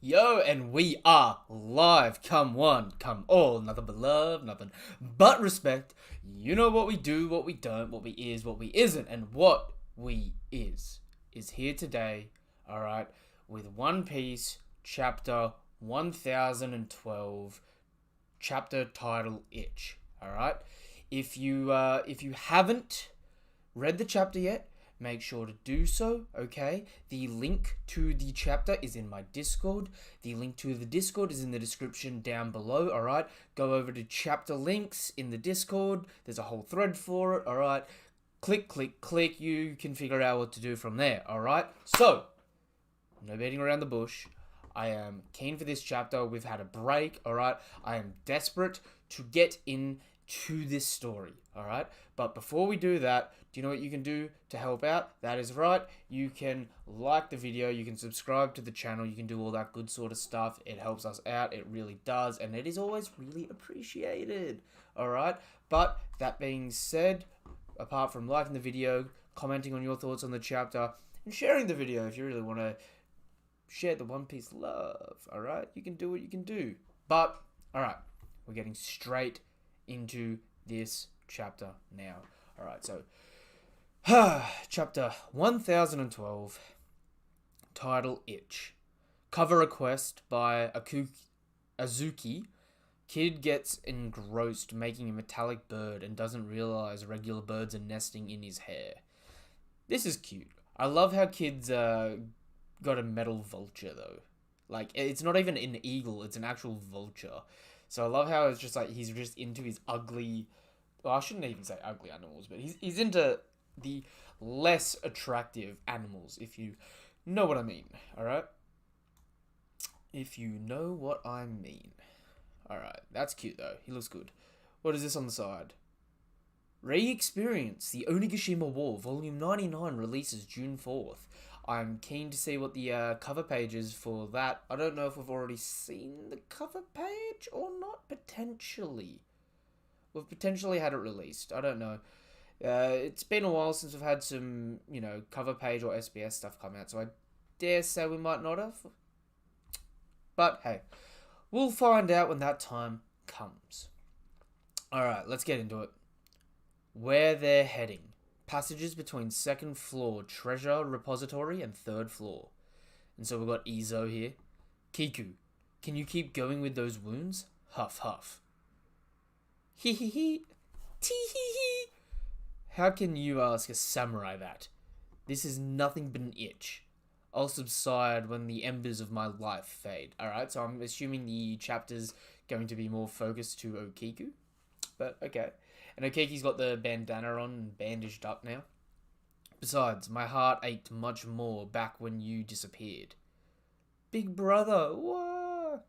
Yo, and we are live. Come one, come all, nothing but love, nothing but respect. You know what we do, what we don't, what we is, what we isn't, and what we is here today, alright, with One Piece, chapter 1012, chapter title Itch, alright? If you haven't read the chapter yet, make sure to do so, okay? The link to the chapter is in my Discord. The link to the Discord is in the description down below, alright? Go over to chapter links in the Discord. There's a whole thread for it, alright? Click, click, click. You can figure out what to do from there, alright? So, no beating around the bush. I am keen for this chapter. We've had a break, alright? I am desperate to get into this story, alright? But before we do that, do you know what you can do to help out? That is right, you can like the video, you can subscribe to the channel, you can do all that good sort of stuff. It helps us out, it really does, and it is always really appreciated, alright? But that being said, apart from liking the video, commenting on your thoughts on the chapter, and sharing the video if you really want to share the One Piece love, alright? You can do what you can do. But, alright, we're getting straight into this chapter now. Alright, so chapter 1012, title Itch. Cover request by Azuki. Kid gets engrossed making a metallic bird and doesn't realize regular birds are nesting in his hair. This is cute. I love how Kid's got a metal vulture though. Like, it's not even an eagle, it's an actual vulture. So I love how it's just like he's just into his ugly... Well, I shouldn't even say ugly animals, but he's into the less attractive animals, if you know what I mean, alright? If you know what I mean. Alright, that's cute though. He looks good. What is this on the side? Re-Experience, the Onigashima War, Volume 99, releases June 4th. I'm keen to see what the cover page is for that. I don't know if we've already seen the cover page or not, potentially. We've potentially had it released. I don't know. It's been a while since we've had some, cover page or SBS stuff come out, so I dare say we might not have. But, hey, we'll find out when that time comes. Alright, let's get into it. Where they're heading. Passages between second floor treasure repository and third floor. And so we've got Izo here. Kiku, can you keep going with those wounds? Huff, huff. Hee hee hee. Tee hee hee. How can you ask a samurai that? This is nothing but an itch. I'll subside when the embers of my life fade. Alright, so I'm assuming the chapter's going to be more focused to Okiku. But, okay. And Okiki's got the bandana on and bandaged up now. Besides, my heart ached much more back when you disappeared. Big brother, what?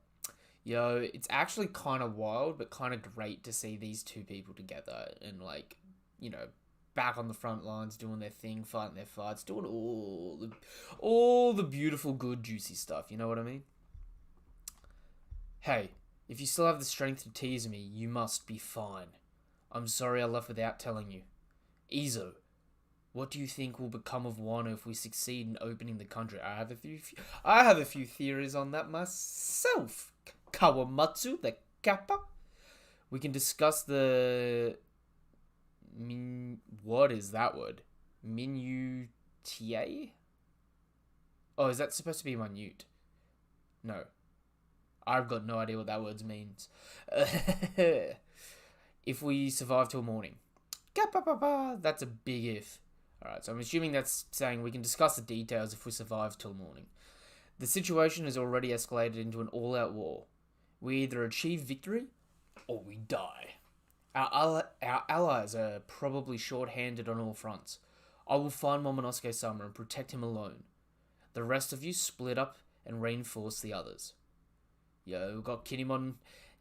Yo, it's actually kind of wild, but kind of great to see these two people together and, like, back on the front lines, doing their thing, fighting their fights, doing all the beautiful, good, juicy stuff, you know what I mean? Hey, if you still have the strength to tease me, you must be fine. I'm sorry I left without telling you. Izo, what do you think will become of Wano if we succeed in opening the country? I have a few theories on that myself. Kawamatsu, the Kappa. We can discuss the... What is that word? Minutiae? Oh, is that supposed to be minute? No. I've got no idea what that word means. If we survive till morning. That's a big if. Alright, so I'm assuming that's saying we can discuss the details if we survive till morning. The situation has already escalated into an all-out war. We either achieve victory, or we die. Our allies are probably short-handed on all fronts. I will find Momonosuke-sama and protect him alone. The rest of you split up and reinforce the others. Yo, we've got Kinemon.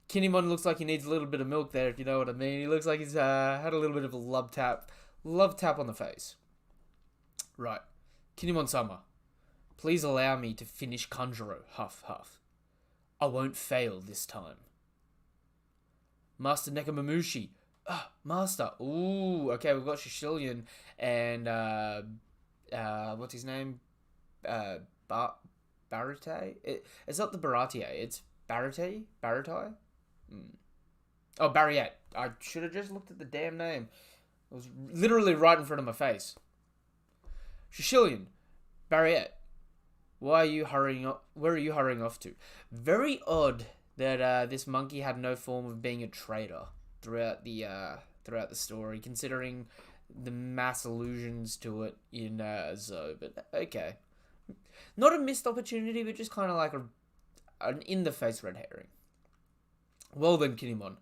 Kinemon looks like he needs a little bit of milk there, if you know what I mean. He looks like he's had a little bit of a love tap on the face. Right. Kinemon-sama, please allow me to finish Kanjuro. Huff, huff. I won't fail this time. Master Nekamamushi. Master. Ooh, okay, we've got Shishilian and, what's his name? Barate? It's not the Baratie. It's Barate? Baratai? Oh, Barriette. I should have just looked at the damn name. It was literally right in front of my face. Shishilian. Barriette. Why are you hurrying off? Where are you hurrying off to? Very odd that this monkey had no form of being a traitor throughout the story, considering the mass allusions to it in Zoe. But okay, not a missed opportunity, but just kind of like an in-the-face red herring. Well then, Kinemon,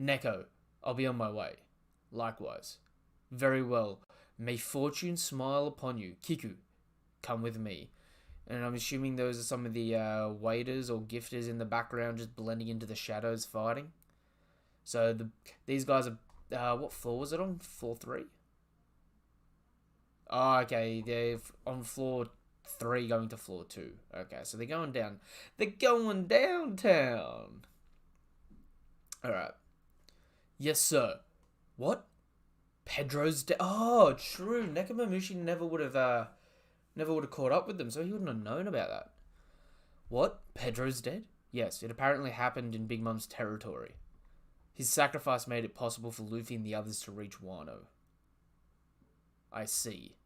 Neko, I'll be on my way. Likewise. Very well. May fortune smile upon you. Kiku, come with me. And I'm assuming those are some of the waiters or gifters in the background just blending into the shadows fighting. So these guys are... what floor was it on? Floor 3? Oh, okay. They're on floor 3 going to floor 2. Okay, so they're going down. They're going downtown. Alright. Yes, sir. What? Pedro's dead. Oh, true. Nekomamushi never would have caught up with them, so he wouldn't have known about that. What? Pedro's dead? Yes, it apparently happened in Big Mom's territory. His sacrifice made it possible for Luffy and the others to reach Wano. I see.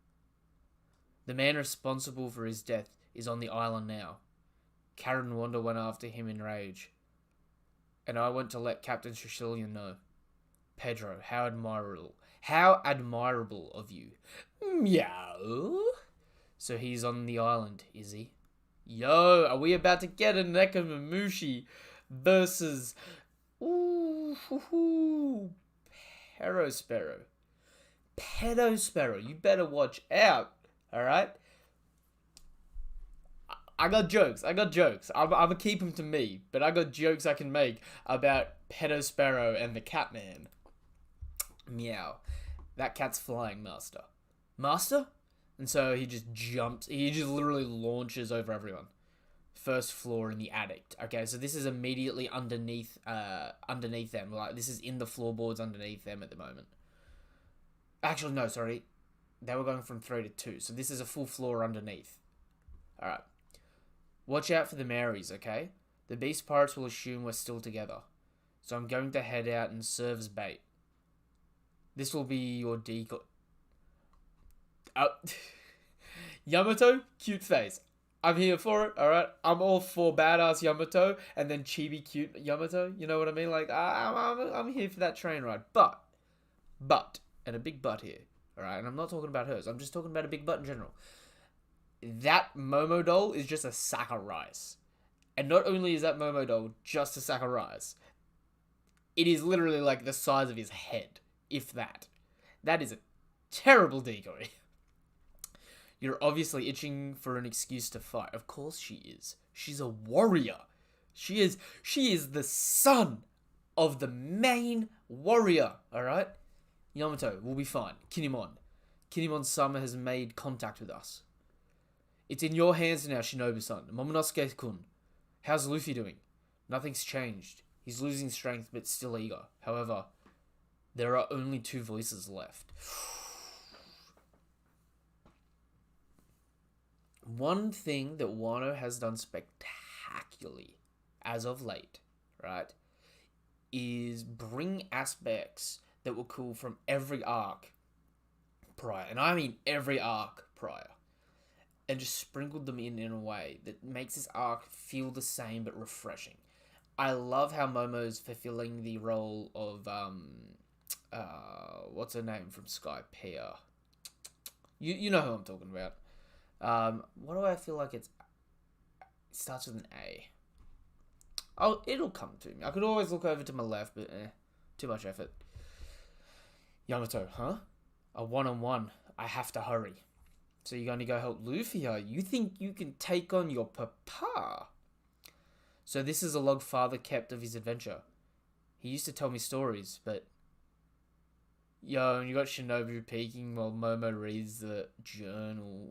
The man responsible for his death is on the island now. Karen Wanda went after him in rage. And I went to let Captain Sicilian know. Pedro, how admirable of you. Meow. So he's on the island, is he? Yo, are we about to get a Nekomamushi versus... Pedosparrow. Pedosparrow, you better watch out, alright? I got jokes. I'm gonna keep them to me, but I got jokes I can make about Pedosparrow and the Catman. Meow. That cat's flying, Master. Master? And so he just literally launches over everyone. First floor in the attic. Okay, so this is immediately underneath them. Like, this is in the floorboards underneath them at the moment. Actually, no, sorry. They were going from 3 to 2, so this is a full floor underneath. Alright. Watch out for the Marys, okay? The Beast Pirates will assume we're still together. So I'm going to head out and serve as bait. This will be your decoy. Yamato, cute face. I'm here for it, alright? I'm all for badass Yamato and then chibi cute Yamato. You know what I mean? Like, I'm here for that train ride. But, and a big but here, alright? And I'm not talking about hers. I'm just talking about a big but in general. That Momo doll is just a sack of rice. And not only is that Momo doll just a sack of rice, it is literally like the size of his head, if that. That is a terrible decoy. You're obviously itching for an excuse to fight. Of course she is. She's a warrior. She is the son of the main warrior, alright? Yamato, we'll be fine. Kinemon's summer has made contact with us. It's in your hands now, Shinobu-san. Momonosuke-kun. How's Luffy doing? Nothing's changed. He's losing strength, but still eager. However, there are only 2 voices left. One thing that Wano has done spectacularly, as of late, right, is bring aspects that were cool from every arc prior. And I mean every arc prior. And just sprinkled them in a way that makes this arc feel the same but refreshing. I love how Momo's fulfilling the role of, what's her name from Skype here? You know who I'm talking about. What do I feel like it starts with an A? Oh, it'll come to me. I could always look over to my left, but too much effort. Yamato, huh? A one-on-one. I have to hurry. So you're going to go help Luffy, huh? You think you can take on your papa? So this is a log father kept of his adventure. He used to tell me stories, but... Yo, and you got Shinobu peeking while Momo reads the journal.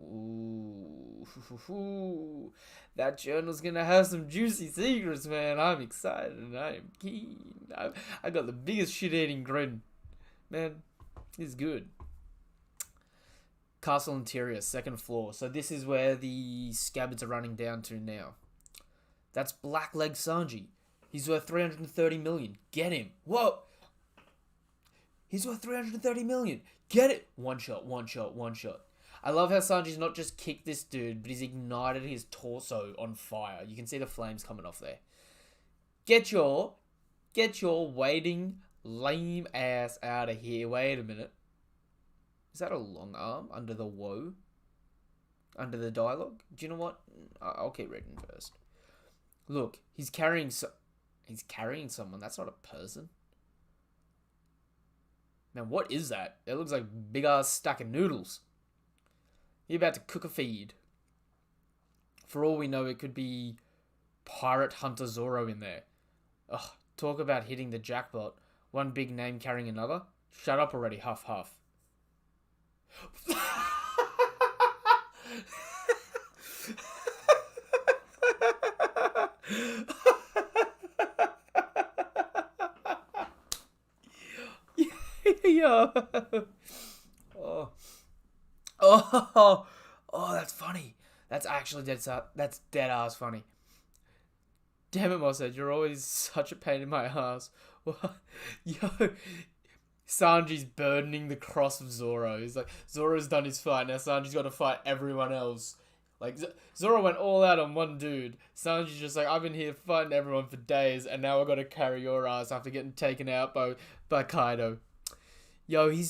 Ooh. That journal's gonna have some juicy secrets, man. I'm excited and I'm keen. I got the biggest shit-eating grin. Man, it's good. Castle interior, second floor. So this is where the scabbards are running down to now. That's Blackleg Sanji. He's worth 330 million. Get him. Whoa. He's worth 330 million. Get it. One shot, one shot, one shot. I love how Sanji's not just kicked this dude, but he's ignited his torso on fire. You can see the flames coming off there. Get your waiting lame ass out of here. Wait a minute. Is that a long arm under the woe? Under the dialogue? Do you know what? I'll keep reading first. Look, he's carrying someone. That's not a person. Man, what is that? It looks like a big ass stack of noodles. You're about to cook a feed. For all we know, it could be Pirate Hunter Zoro in there. Ugh, talk about hitting the jackpot. One big name carrying another. Shut up already, huff huff. Yo. Oh, that's funny. That's actually that's dead ass funny. Damn it, Mossad, you're always such a pain in my ass. Yo, Sanji's burdening the cross of Zoro. He's like, Zoro's done his fight, now Sanji's got to fight everyone else. Like, Zoro went all out on one dude. Sanji's just like, I've been here fighting everyone for days, and now I've got to carry your ass after getting taken out by Kaido. Yo, he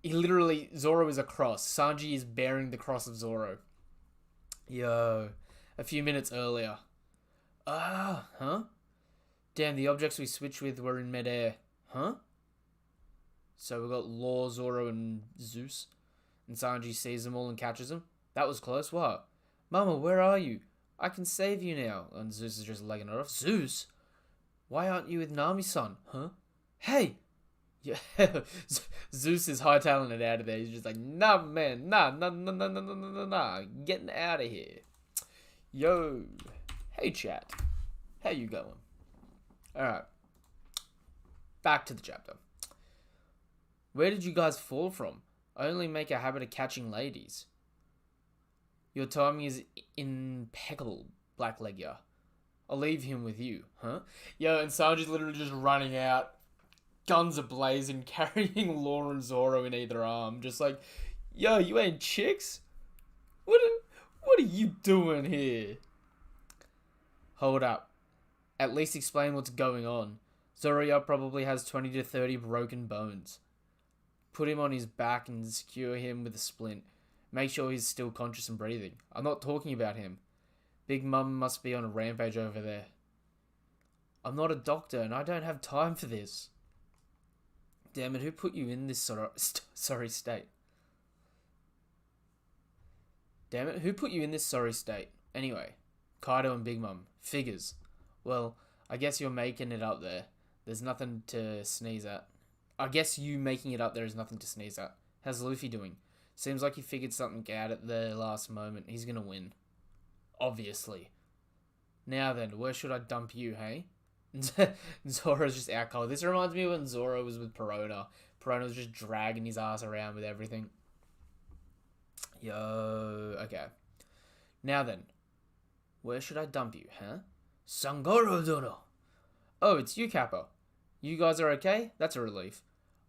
literally, Zoro is a cross. Sanji is bearing the cross of Zoro. Yo, a few minutes earlier. Huh? Damn, the objects we switched with were in midair. Huh? So we got Law, Zoro, and Zeus. And Sanji sees them all and catches them. That was close, what? Mama, where are you? I can save you now. And Zeus is just legging it off. Zeus? Why aren't you with Nami-san? Huh? Hey! Yeah, Zeus is hightailing it out of there. He's just like, nah, man, nah, getting out of here. Yo, hey chat, how you going? All right, back to the chapter. Where did you guys fall from? I only make a habit of catching ladies. Your timing is impeccable, Blackleg. I'll leave him with you, huh? Yo, and Sanji's literally just running out. Guns ablazing, carrying Law and Zoro in either arm. Just like, yo, you ain't chicks? What are you doing here? Hold up. At least explain what's going on. Zoro probably has 20 to 30 broken bones. Put him on his back and secure him with a splint. Make sure he's still conscious and breathing. I'm not talking about him. Big Mum must be on a rampage over there. I'm not a doctor and I don't have time for this. Damn it, who put you in this sorry state? Damn it, who put you in this sorry state? Anyway, Kaido and Big Mom. Figures. Well, I guess you're making it up there. There's nothing to sneeze at. I guess you making it up there is nothing to sneeze at. How's Luffy doing? Seems like he figured something out at the last moment. He's gonna win. Obviously. Now then, where should I dump you, hey? Zoro's just out cold. This reminds me of when Zoro was with Perona. Perona was just dragging his ass around with everything. Yo, okay. Now then, where should I dump you, huh? Sangoro Dono. Oh, it's you, Kappa. You guys are okay? That's a relief.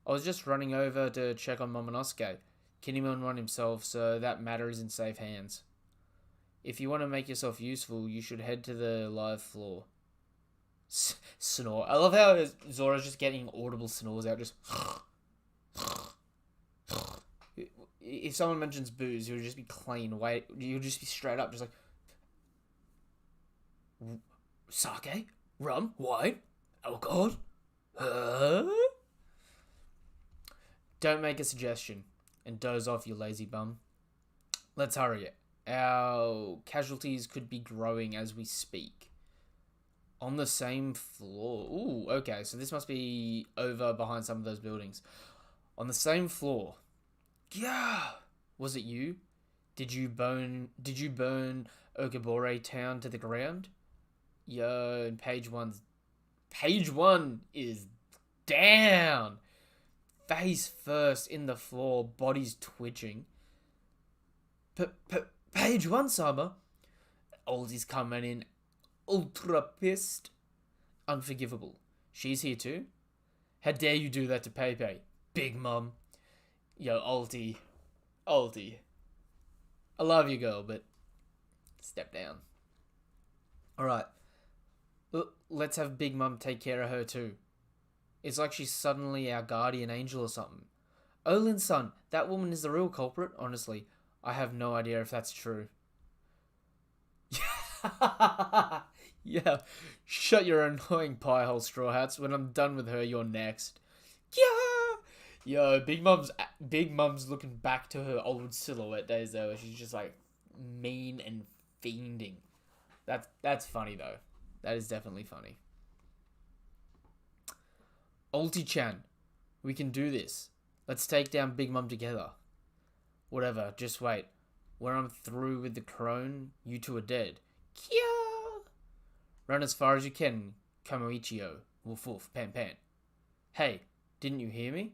I was just running over to check on Momonosuke. Kinemon won himself, so that matter is in safe hands. If you want to make yourself useful, you should head to the live floor. Snore. I love how Zoro's just getting audible snores out. Just. If someone mentions booze, he would just be clean. Wait, he'll just be straight up, just like. Sake? Rum? Wine? Alcohol? Don't make a suggestion and doze off, you lazy bum. Let's hurry it. Our casualties could be growing as we speak. On the same floor. Ooh, okay. So this must be over behind some of those buildings. On the same floor. Yeah. Was it you? Did you burn Okabore town to the ground? Yo, and page one is down. Face first in the floor, body's twitching. Page 1, Sama. Oldie's coming in ultra pissed. Unforgivable. She's here too? How dare you do that to Pepe? Big Mum. Yo, Oldie. Oldie. I love you, girl, but step down. Alright. Let's have Big Mum take care of her too. It's like she's suddenly our guardian angel or something. Olin's son, that woman is the real culprit, honestly. I have no idea if that's true. Yeah, shut your annoying piehole, Straw Hats. When I'm done with her, you're next. Yeah. Yo, Big Mum's looking back to her old silhouette days though. She's just like mean and fiending. That's funny though. That is definitely funny. Ulti-chan, we can do this. Let's take down Big Mum together. Whatever, just wait. When I'm through with the crone, you two are dead. Kia! Run as far as you can, Kamoichio. Woof woof, pan pan. Hey, didn't you hear me?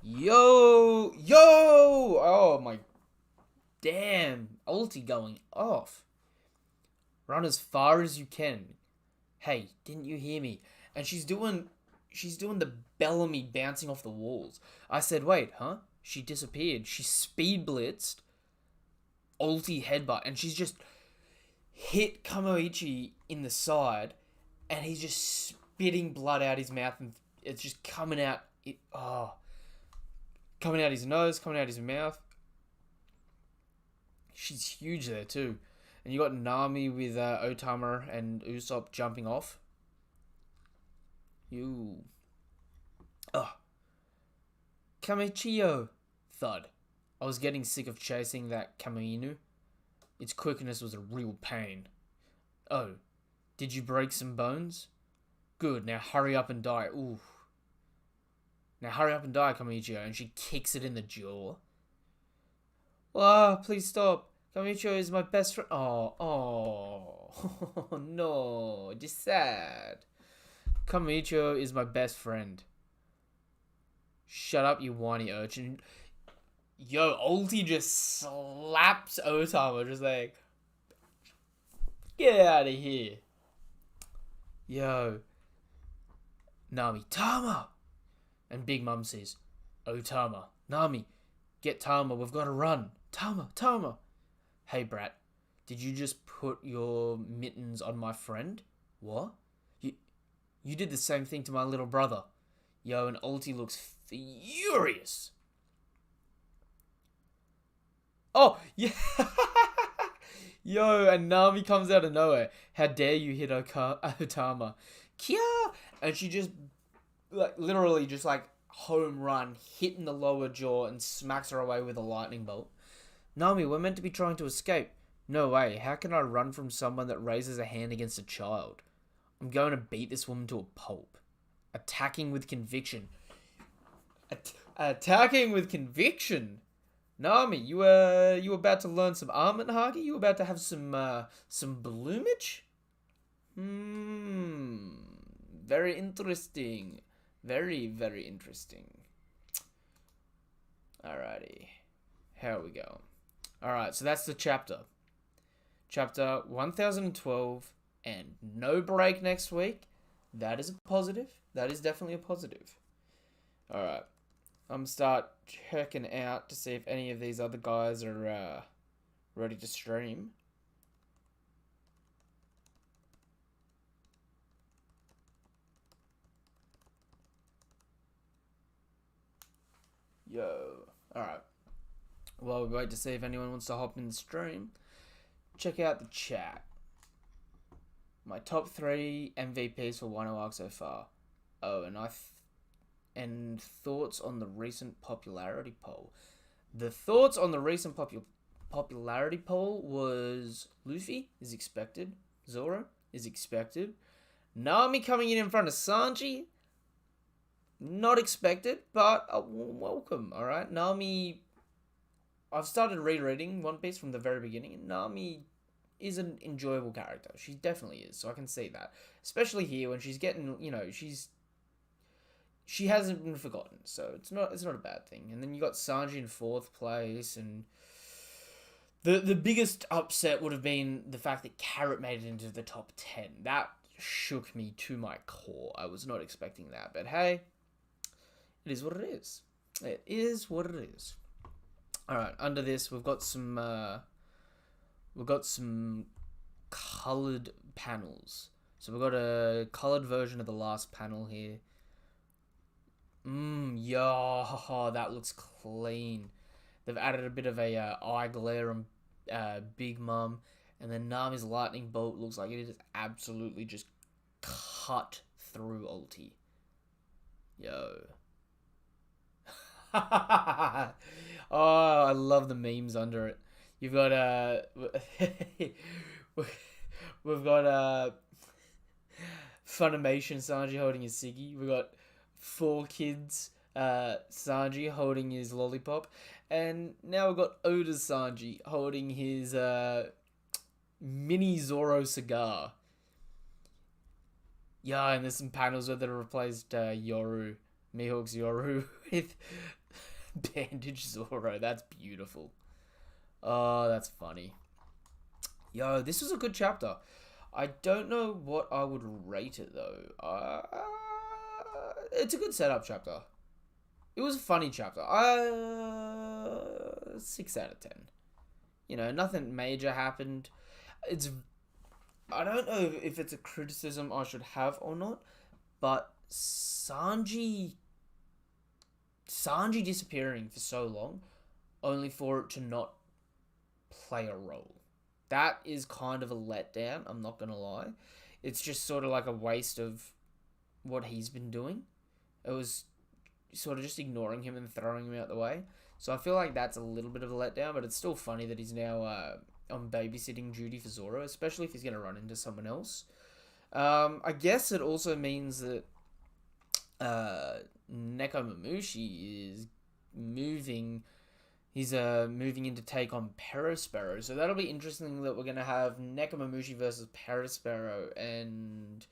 Yo! Oh my... Damn, ulti going off. Run as far as you can. Hey, didn't you hear me? And she's doing the Bellamy bouncing off the walls. I said, wait, huh? She disappeared. She speed blitzed. Ulti headbutt. And she's just hit Kamoichi in the side. And he's just spitting blood out his mouth. And it's just coming out. Coming out his nose. Coming out his mouth. She's huge there too. And you got Nami with Otama and Usopp jumping off. Kamichio. Thud. I was getting sick of chasing that Kamainu. Its quickness was a real pain. Oh, did you break some bones? Good, now hurry up and die. Ooh. Now hurry up and die, Kamichio. And she kicks it in the jaw. Ah, please stop. Kamichio is my best friend. Oh, no, just sad. Kamichio is my best friend. Shut up, you whiny urchin. Yo, Ulti just slaps Otama, just like, get out of here. Yo. Nami, Tama! And Big Mum says, Otama, Nami, get Tama, we've got to run. Tama. Hey, brat, did you just put your mittens on my friend? What? You did the same thing to my little brother. Yo, and Ulti looks furious. Oh, yeah. Yo, and Nami comes out of nowhere. How dare you hit Otama? Kia! And she just, literally just home run, hitting the lower jaw and smacks her away with a lightning bolt. Nami, we're meant to be trying to escape. No way. How can I run from someone that raises a hand against a child? I'm going to beat this woman to a pulp. Attacking with conviction. Attacking with conviction? Nami, you about to learn some armament, Hagi? You about to have some bloomage? Very interesting. Very, very interesting. Alrighty. How are we going? Alright, so that's the chapter. Chapter 1012, and no break next week. That is a positive. That is definitely a positive. Alright. I'm start checking out to see if any of these other guys are ready to stream. Yo. Alright. While we wait to see if anyone wants to hop in the stream, check out the chat. My top 3 MVPs for Wano Arc so far. Oh, and thoughts on the recent popularity poll. The thoughts on the recent popularity poll was Luffy is expected. Zoro is expected. Nami coming in front of Sanji. Not expected, but a warm welcome. Alright, Nami... I've started rereading One Piece from the very beginning, and Nami is an enjoyable character. She definitely is, so I can see that. Especially here, when she's getting, she hasn't been forgotten, so it's not a bad thing. And then you got Sanji in 4th place, and The biggest upset would have been the fact that Carrot made it into the top 10. That shook me to my core. I was not expecting that, but hey, it is what it is. It is what it is. All right, under this we've got some colored panels. So we've got a colored version of the last panel here. Yeah, that looks clean. They've added a bit of a eye glare on Big Mum, and then Nami's lightning bolt looks like it is absolutely just cut through Ulti. Yo. Oh, I love the memes under it. You've got we've got Funimation Sanji holding his ciggy. We've got Four Kids Sanji holding his lollipop, and now we've got Oda's Sanji holding his mini Zoro cigar. Yeah, and there's some panels where they replaced Yoru, Mihawk's Yoru, with Bandage Zoro. That's beautiful. Oh, that's funny. Yo, this was a good chapter. I don't know what I would rate it though. It's a good setup chapter. It was a funny chapter. 6 out of 10. You know, nothing major happened. I don't know if it's a criticism I should have or not, but Sanji disappearing for so long, only for it to not play a role. That is kind of a letdown, I'm not gonna lie. It's just sort of like a waste of what he's been doing. It was sort of just ignoring him and throwing him out the way. So I feel like that's a little bit of a letdown, but it's still funny that he's now on babysitting duty for Zoro, especially if he's going to run into someone else. I guess it also means that Nekomamushi is moving. He's moving in to take on Perospero. So that'll be interesting that we're going to have Nekomamushi versus Perospero and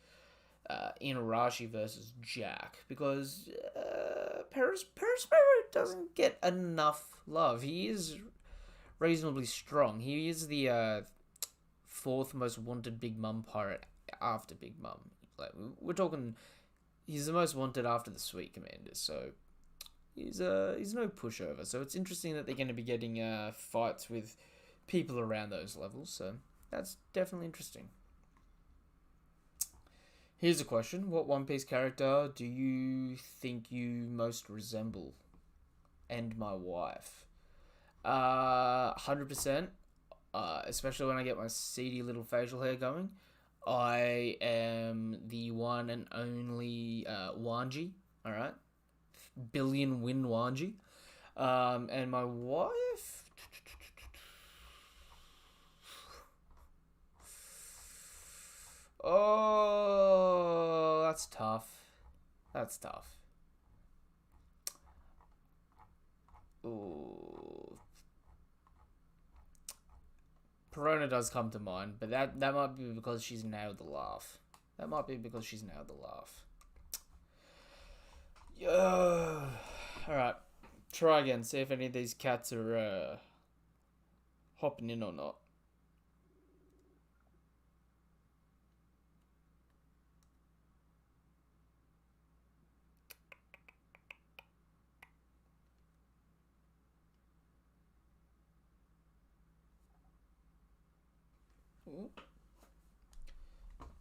Inuarashi versus Jack. Because Perospero doesn't get enough love. He is reasonably strong. He is the fourth most wanted Big Mum pirate after Big Mum. Like, we're talking, he's the most wanted after the Sweet Commanders. So he's no pushover. So it's interesting that they're going to be getting fights with people around those levels. So that's definitely interesting. Here's a question. What One Piece character do you think you most resemble? And my wife. 100%. Especially when I get my seedy little facial hair going. I am the one and only Wanji. Alright? Billion win Wanji. And my wife... Oh, that's tough. That's tough. Ooh. Perona does come to mind, but that might be because she's nailed the laugh. That might be because she's nailed the laugh. Yo. Alright. Try again. See if any of these cats are hopping in or not.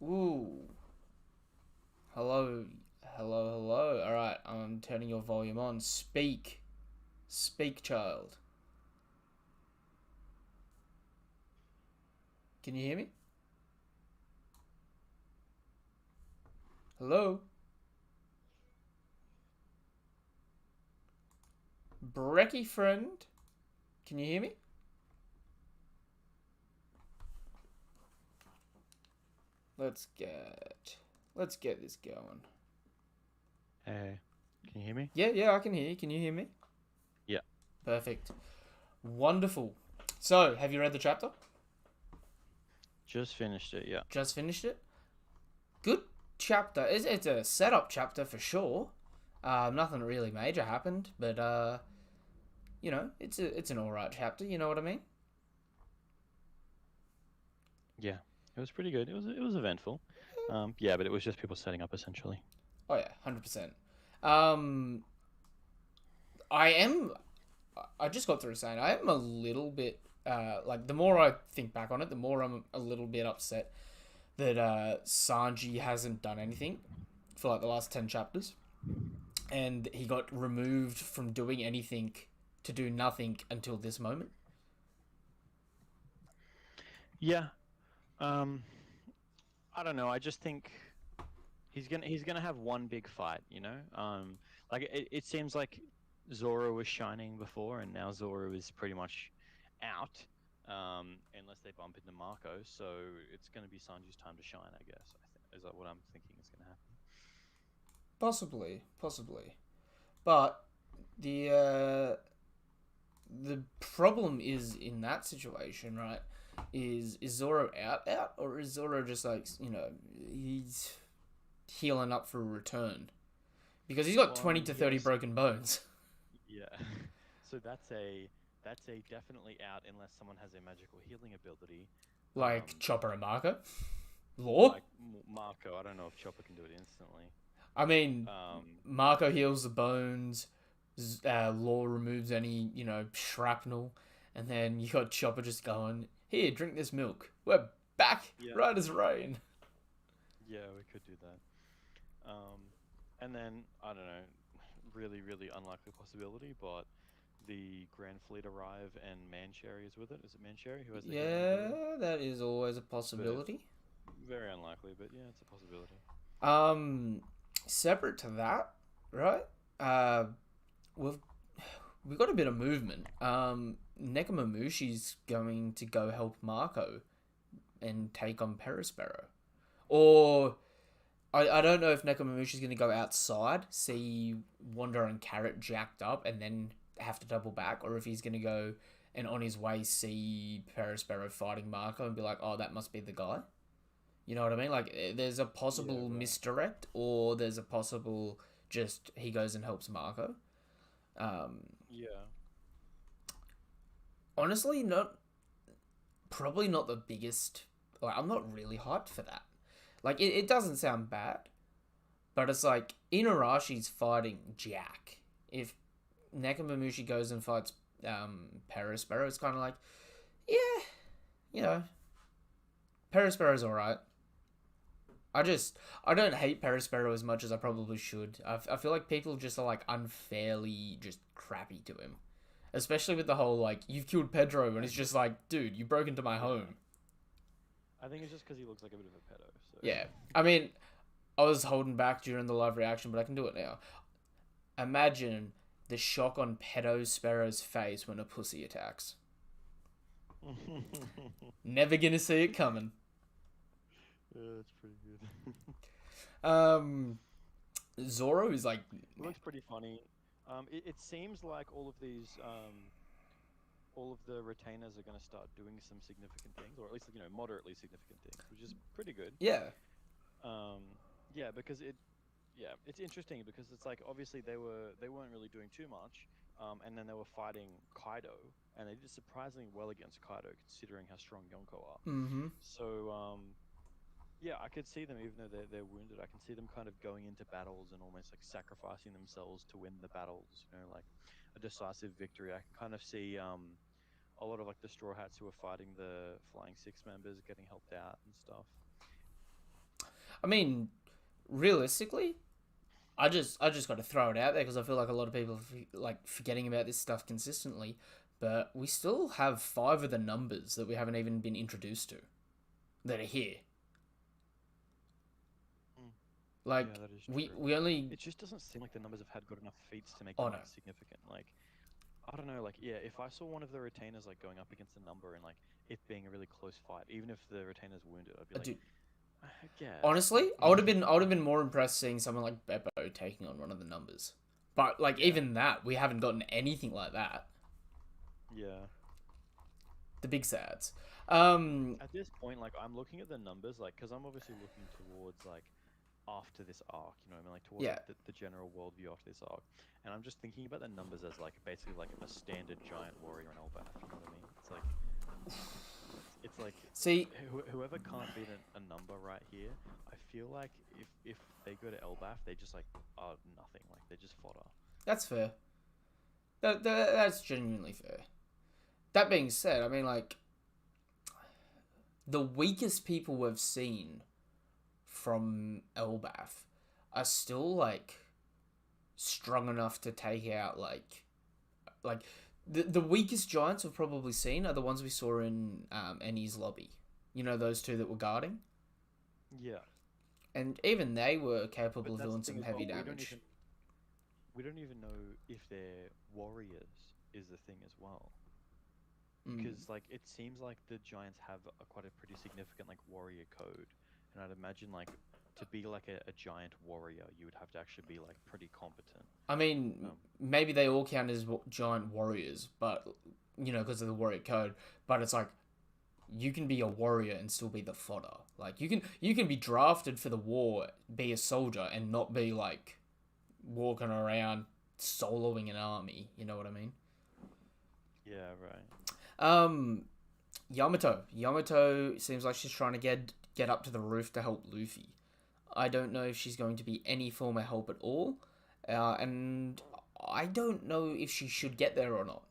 Ooh. Hello. Hello, hello. Alright, I'm turning your volume on. Speak. Speak, child. Can you hear me? Hello? Brecky friend? Can you hear me? Let's get this going. Hey, can you hear me? Yeah, I can hear you. Can you hear me? Yeah. Perfect. Wonderful. So, have you read the chapter? Just finished it, yeah. Just finished it? Good chapter. It's a setup chapter for sure. Nothing really major happened, but you know, it's an alright chapter, you know what I mean? Yeah, it was pretty good. It was eventful. Yeah, but it was just people setting up essentially. Oh yeah, 100%. Um, I am. I just got through saying I am a little bit. Like the more I think back on it, the more I'm a little bit upset that Sanji hasn't done anything for like the last 10 chapters, and he got removed from doing anything to do nothing until this moment. Yeah. Um, I don't know. I just think he's gonna have one big fight. Like it seems like Zoro was shining before, and now Zoro is pretty much out. Unless they bump into Marco, so it's gonna be Sanji's time to shine. I guess. Is that what I'm thinking is gonna happen? Possibly, possibly, but the problem is in that situation, right? Is Zoro out, or is Zoro just like he's healing up for a return because he's got Well, 20 to 30 broken bones, yeah. So that's a definitely out unless someone has a magical healing ability. like Um, Chopper and Marco. Law. like Marco, I don't know if Chopper can do it instantly. I mean, Um, Marco heals the bones. Law removes any shrapnel, and then you got Chopper just going, "Here, drink this milk. We're back, yeah, right as rain." yeah, we could do that. And then I don't know, really, really unlikely possibility, but the Grand Fleet arrive and Mancherry is with it. Is it Mancherry who has the healing ability? Yeah, that is always a But possibility. very unlikely. But yeah, it's a possibility. Um, Separate to that, right? Uh, we've we've got a bit of movement. Nekomamushi's going to go help Marco and take on Perospero. Or I don't know if Nekomamushi's going to go outside, see Wanda and Carrot jacked up, and then have to double back, or if he's going to go and on his way see Perospero fighting Marco and be like, oh, that must be the guy. You know what I mean? Like, there's a Yeah, possible right. misdirect, or there's a possible just he goes and helps Marco. Um, Yeah. Honestly, not probably not the biggest. Like, I'm not really hyped for that. Like, it doesn't sound bad, but it's like Inarashi's fighting Jack. If Nekomamushi goes and fights Perospero, it's kind of like, yeah, you know, Perospero's alright. I don't hate Perospero as much as I probably should. I feel like people just are like unfairly just crappy to him. Especially with the whole like, you've killed Pedro, and it's just like, dude, you broke into my Yeah. home. I think it's just because he looks like a bit of a pedo. So Yeah. I mean, I was holding back during the live reaction, but I can do it now. Imagine the shock on Pedo Sparrow's face when a pussy attacks. Never gonna see it coming. yeah, it's pretty good. Um, Zoro is like, It looks pretty funny. It seems like all of the retainers are going to start doing some significant things, or at least moderately significant things, which is pretty good. yeah, Um, yeah, because it's interesting because it's like obviously they weren't really doing too much, and then they were fighting Kaido, and they did surprisingly well against Kaido considering how strong Yonko are. mm-hmm. So yeah, I could see them even though they're wounded. I can see them kind of going into battles and almost like sacrificing themselves to win the battles. Like a decisive victory. I can kind of see a lot of like the Straw Hats who are fighting the Flying Six members getting helped out and stuff. I mean, realistically, I just got to throw it out there because I feel like a lot of people like forgetting about this stuff consistently. But we still have 5 of the numbers that we haven't even been introduced to that are here. Mm. Like Yeah, that is we true. we only It just doesn't seem like the numbers have had got enough feats to make oh them no, like significant. Like I don't know, like yeah, if I saw one of the retainers like going up against a number and like it being a really close fight, even if the retainer's wounded, I'd be like, dude. I guess, but Honestly, I would have been more impressed seeing someone like Beppo taking on one of the numbers. But like yeah, even that, we haven't gotten anything like that. yeah. The big sads. Um, At this point, like I'm looking at the numbers, like because I'm obviously looking towards like after this arc, you know what I mean, like towards yeah. like the general worldview after this arc, and I'm just thinking about the numbers as like basically like a standard giant warrior in Elbaf. You know what I mean? It's like it's like See, whoever can't beat a number right here, I feel like if they go to Elbaf, they just like are nothing. Like they're just fodder. that's fair. That's genuinely fair. That being said, I mean, like, the weakest people we've seen from Elbaf are still, like, strong enough to take out, like the weakest giants we've probably seen are the ones we saw in Annie's lobby. You know, those two that were guarding? Yeah, And even they were capable but of that's doing the thing some as well. heavy damage. We don't even know if they're warriors. Is the thing as well. Mm. Because like it seems like the giants have quite a pretty significant like warrior code, and I'd imagine like to be like a giant warrior, you would have to actually be like pretty competent. I mean, Um, maybe they all count as giant warriors, but, you know, because of the warrior code. But it's like, you can be a warrior and still be the fodder. Like, you can be drafted for the war, be a soldier, and not be like walking around soloing an army. You know what I mean? yeah, right. Um, Yamato seems like she's trying to get up to the roof to help Luffy. I don't know if she's going to be any form of help at all, and I don't know if she should get there or not.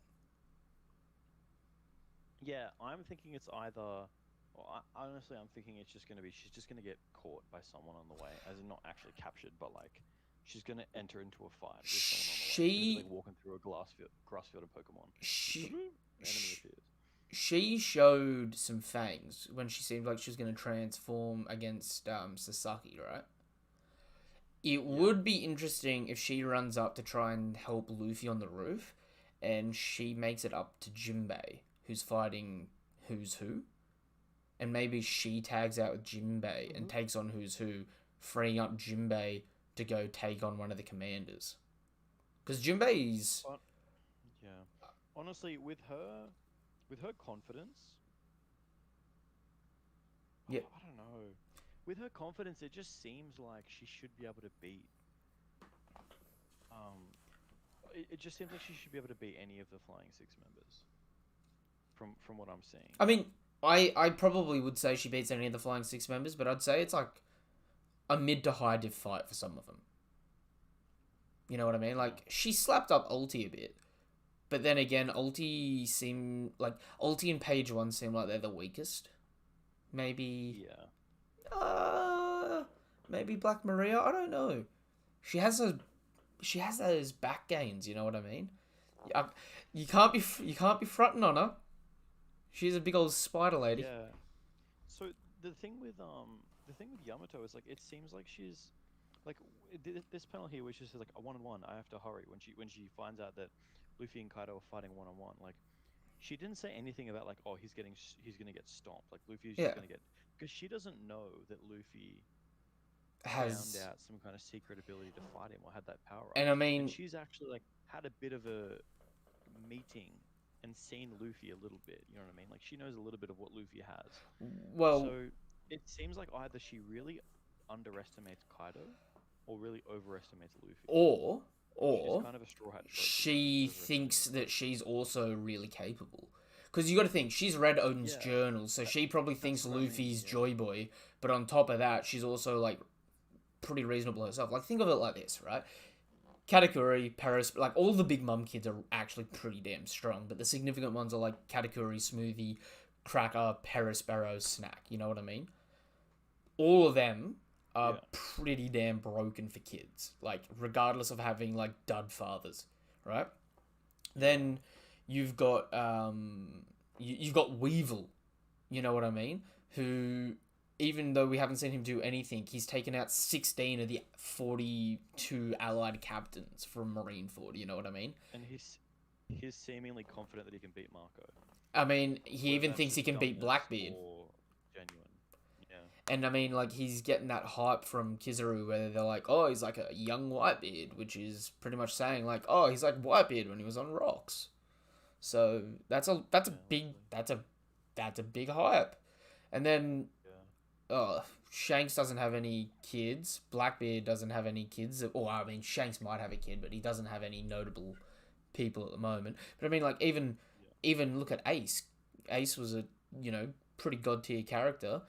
Yeah, I'm thinking it's either. Well, honestly, I'm thinking it's just gonna be she's just gonna get caught by someone on the way, as in not actually captured, but like she's gonna enter into a fight with someone on the way. She's gonna be She like walking through a grass field of Pokemon. she Enemy appears. she showed some fangs when she seemed like she was going to transform against Sasaki, right? It Yeah. would be interesting if she runs up to try and help Luffy on the roof, and she makes it up to Jinbei, who's fighting Who's Who, and maybe she tags out with Jinbei and Hmm. takes on Who's Who, freeing up Jinbei to go take on one of the commanders. Because Jinbei's But yeah, honestly, with her confidence, yeah. I don't know. With her confidence, it just seems like she should be able to beat. Um, it just seems like she should be able to beat any of the Flying Six members. From what I'm seeing. I mean, I probably would say she beats any of the Flying Six members, but I'd say it's like a mid to high diff fight for some of them. You know what I mean? Yeah. Like, she slapped up Ulti a bit, but then again, Ulti and Page One seem like they're the weakest. Maybe, Yeah. uh, maybe Black Maria. I don't know. She has a she has those back gains. You know what I mean? Uh, you can't be fronting on her. She's a big old spider lady. Yeah. So the thing with Yamato is like it seems like she's like this panel here where she says like a 1-on-1 I have to hurry when she finds out that Luffy and Kaido are fighting 1-on-1 like she didn't say anything about like oh he's gonna get stomped like Luffy is just Yeah, gonna get because she doesn't know that Luffy found has out some kind of secret ability to fight him or had that power up and I and mean, she's actually like had a bit of a meeting and seen Luffy a little bit. You know what I mean? Like she knows a little bit of what Luffy has. well, So it seems like either she really underestimates Kaido or really overestimates Luffy. or She's or kind of a straw hat trophy, she thinks that she's also really capable. Because you got to think, she's read Odin's Yeah, journal, so she probably that's thinks what I mean. Luffy's Yeah, Joy Boy, but on top of that, she's also, like, pretty reasonable herself. Like, think of it like this, right? Katakuri, Paris, like, all the big mum kids are actually pretty damn strong, but the significant ones are, like, Katakuri, Smoothie, Cracker, Paris, Barrow, Snack, you know what I mean? All of them are yeah, pretty damn broken for kids, like, regardless of having, like, dud fathers, right? yeah, Then you've got you've got Weevil, you know what I mean? Who, even though we haven't seen him do anything, he's taken out 16 of the 42 allied captains from Marineford. You know what I mean? and he's seemingly confident that he can beat Marco, I mean, he whether even that's thinks he just can beat dumbness Blackbeard. or genuine. Yeah, And I mean, like, he's getting that hype from Kizaru where they're like, oh, he's like a young Whitebeard, which is pretty much saying like, oh, he's like Whitebeard when he was on rocks. So that's a yeah, big literally. that's a big hype. And then Yeah, Shanks doesn't have any kids. Blackbeard doesn't have any kids. Or I mean, Shanks might have a kid, but he doesn't have any notable people at the moment. But I mean, like yeah, even look at Ace. Ace was a pretty god tier character,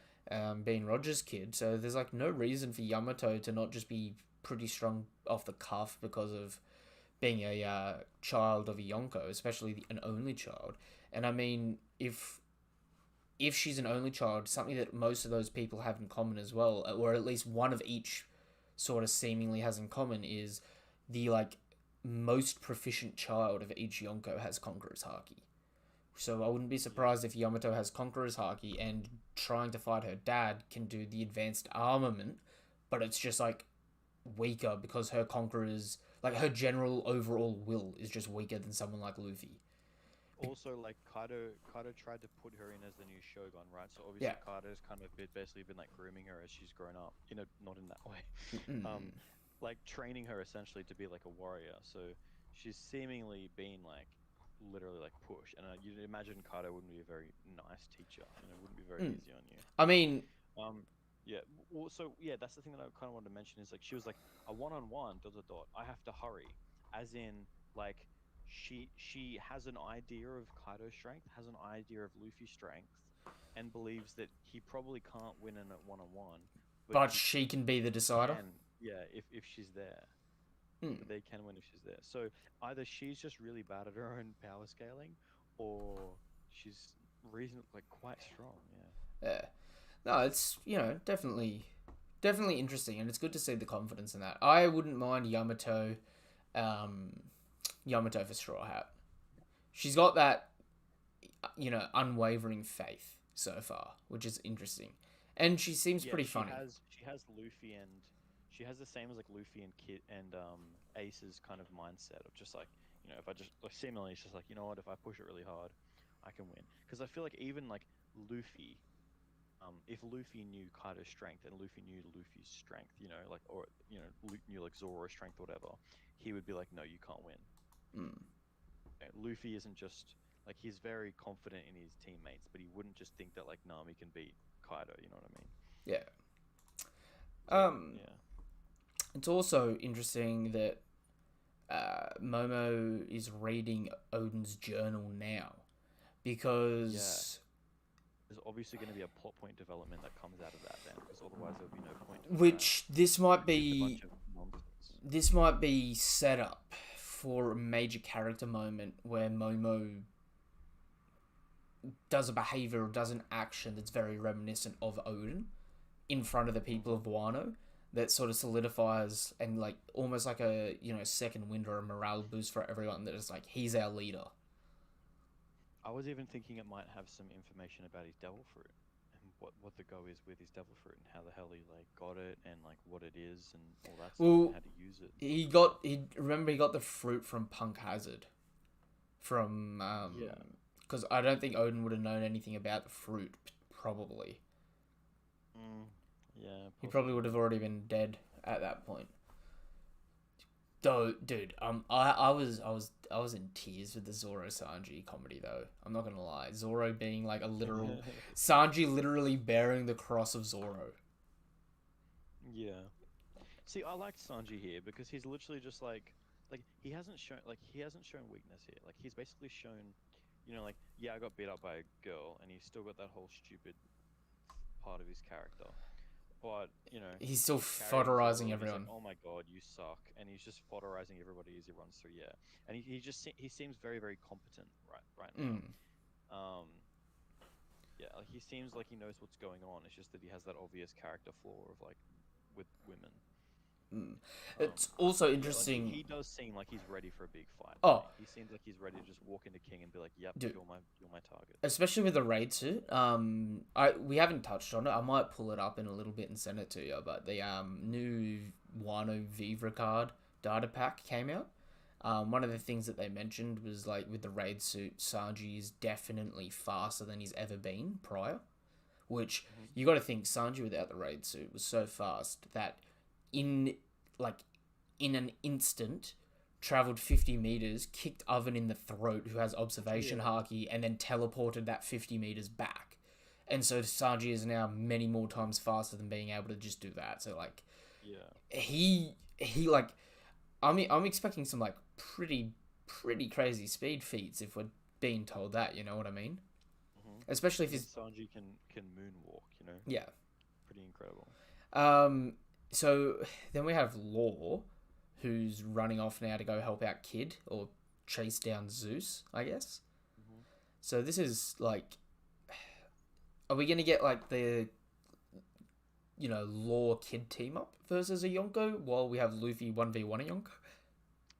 being Roger's kid. So there's like no reason for Yamato to not just be pretty strong off the cuff because of being a child of a Yonko, especially an only child. And I mean, if she's an only child, something that most of those people have in common as well, or at least one of each sort of seemingly has in common, is the like most proficient child of each Yonko has Conqueror's Haki. So I wouldn't be surprised if Yamato has Conqueror's Haki and trying to fight her dad can do the advanced armament, but it's just like weaker because her Conqueror's like her general overall will is just weaker than someone like Luffy. Also, like Kaido tried to put her in as the new Shogun, right? So Yeah. obviously Kaido's kind of basically been like grooming her as she's grown up. Not in that way. Mm. Um, like training her essentially to be like a warrior. So she's seemingly been like literally like pushed. And you'd imagine Kaido wouldn't be a very nice teacher, and it wouldn't be very Mm. easy on you. I mean, Yeah. Well, so yeah, that's the thing that I kind of wanted to mention is like she was like a one-on-one dot dot dot. I have to hurry, as in like she has an idea of Kaido's strength, has an idea of Luffy's strength, and believes that he probably can't win in a one-on-one, but but she can be the decider. can, yeah, if she's there. Mm. But they can win if she's there. So either she's just really bad at her own power scaling, or she's reasonably like quite strong. Yeah. Yeah. No, it's definitely interesting, and it's good to see the confidence in that. I wouldn't mind um, Yamato for Straw Hat. She's got that unwavering faith so far, which is interesting, and she seems Yeah, pretty funny. she has Luffy and she has the same as like Luffy and Kid and Ace's kind of mindset of just like if I just like seemingly it's just like what, if I push it really hard, I can win. Because I feel like even like Luffy, if Luffy knew Kaido's strength and Luffy knew Luffy's strength, like or knew like Zoro's strength or whatever, he would be like, no, you can't win. Mm. Luffy isn't just like he's very confident in his teammates, but he wouldn't just think that like Nami can beat Kaido. You know what I mean? Yeah. So, yeah. It's also interesting that Momo is reading Odin's journal now because There's obviously going to be a plot point development that comes out of that then, because otherwise there'll be no point. which this might It's a be bunch of nonsense. this might be set up for a major character moment where Momo does a behavior or does an action that's very reminiscent of Odin in front of the people of Wano, that sort of solidifies and like almost like a second wind or a morale boost for everyone, that is like he's our leader. I was even thinking it might have some information about his devil fruit and what the go is with his devil fruit and how the hell he like got it and like what it is and all that stuff and how to use it. He got the fruit from Punk Hazard from because I don't think Odin would have known anything about the fruit, probably. Yeah, He probably would have already been dead at that point. Though, dude, I was in tears with the Zoro Sanji comedy though. I'm not gonna lie. Zoro being like a literal Sanji literally bearing the cross of Zoro. Yeah. See, I liked Sanji here because he's literally just like he hasn't shown weakness here. Like he's basically shown, like I got beat up by a girl, and he's still got that whole stupid part of his character. But he's still carrying fodderizing Zoro, everyone. He's like, oh my god, you suck, and he's just fodderizing everybody as he runs through. Yeah, and he seems very very competent right now. Yeah, like he seems like he knows what's going on. It's just that he has that obvious character flaw of like with women. It's also Yeah, interesting. like he does seem like he's ready for a big fight. Oh. Like, he seems like he's ready to just walk into King and be like, "Yep, Dude. you're my target." Especially with the raid suit. We haven't touched on it. I might pull it up in a little bit and send it to you. But the new Wano Vivre card data pack came out. One of the things that they mentioned was like with the raid suit, Sanji is definitely faster than he's ever been prior. Which you got to think, Sanji without the raid suit was so fast that in an instant traveled 50 meters, kicked Oven in the throat, who has observation haki, and then teleported that 50 meters back. And so Sanji is now many more times faster than being able to just do that. So like, he like, I'm expecting some like pretty crazy speed feats if we're being told that. You know what I mean? especially if And he's Sanji can moonwalk, you know, yeah. pretty incredible. Um, so then we have Law, who's running off now to go help out Kid or chase down Zeus, I guess. Hmm. So this is like, are we gonna get like the Law Kid team up versus a Yonko while we have Luffy 1v1 a Yonko?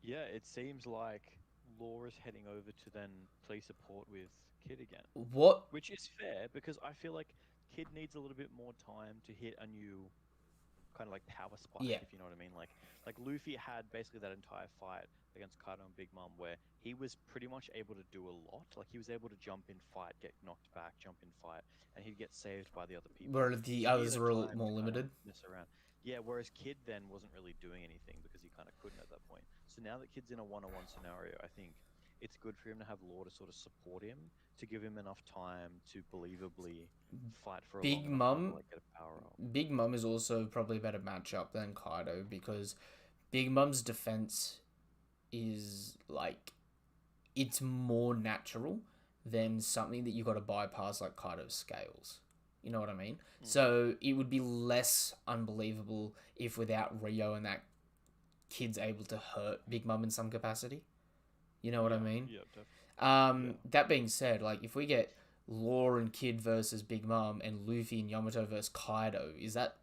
Yeah, it seems like Law is heading over to then play support with Kid again, What? which is fair because I feel like Kid needs a little bit more time to hit a new kind of like power spike, Yeah, if you know what I mean. Like Luffy had basically that entire fight against Kaido and Big Mom where he was pretty much able to do a lot. Like he was able to jump in fight, get knocked back, jump in fight, and he'd get saved by the other people. where the So he had others a were time more to kind of limited. mess around. Yeah, whereas Kid then wasn't really doing anything because he kind of couldn't at that point. So now that Kid's in a one-on-one scenario, I think it's good for him to have Law to sort of support him to give him enough time to believably fight for a long Big enough time to Mum, like get a power up. Big Mum is also probably a better matchup than Kaido because Big Mum's defense is like it's more natural than something that you got to bypass like Kaido's scales. You know what I mean? Mm. So it would be less unbelievable if without Rio and that kid's able to hurt Big Mum in some capacity. You know what I Yeah, mean? yeah, definitely. Yeah. That being said, like if we get Law and Kid versus Big Mum and Luffy and Yamato versus Kaido, is that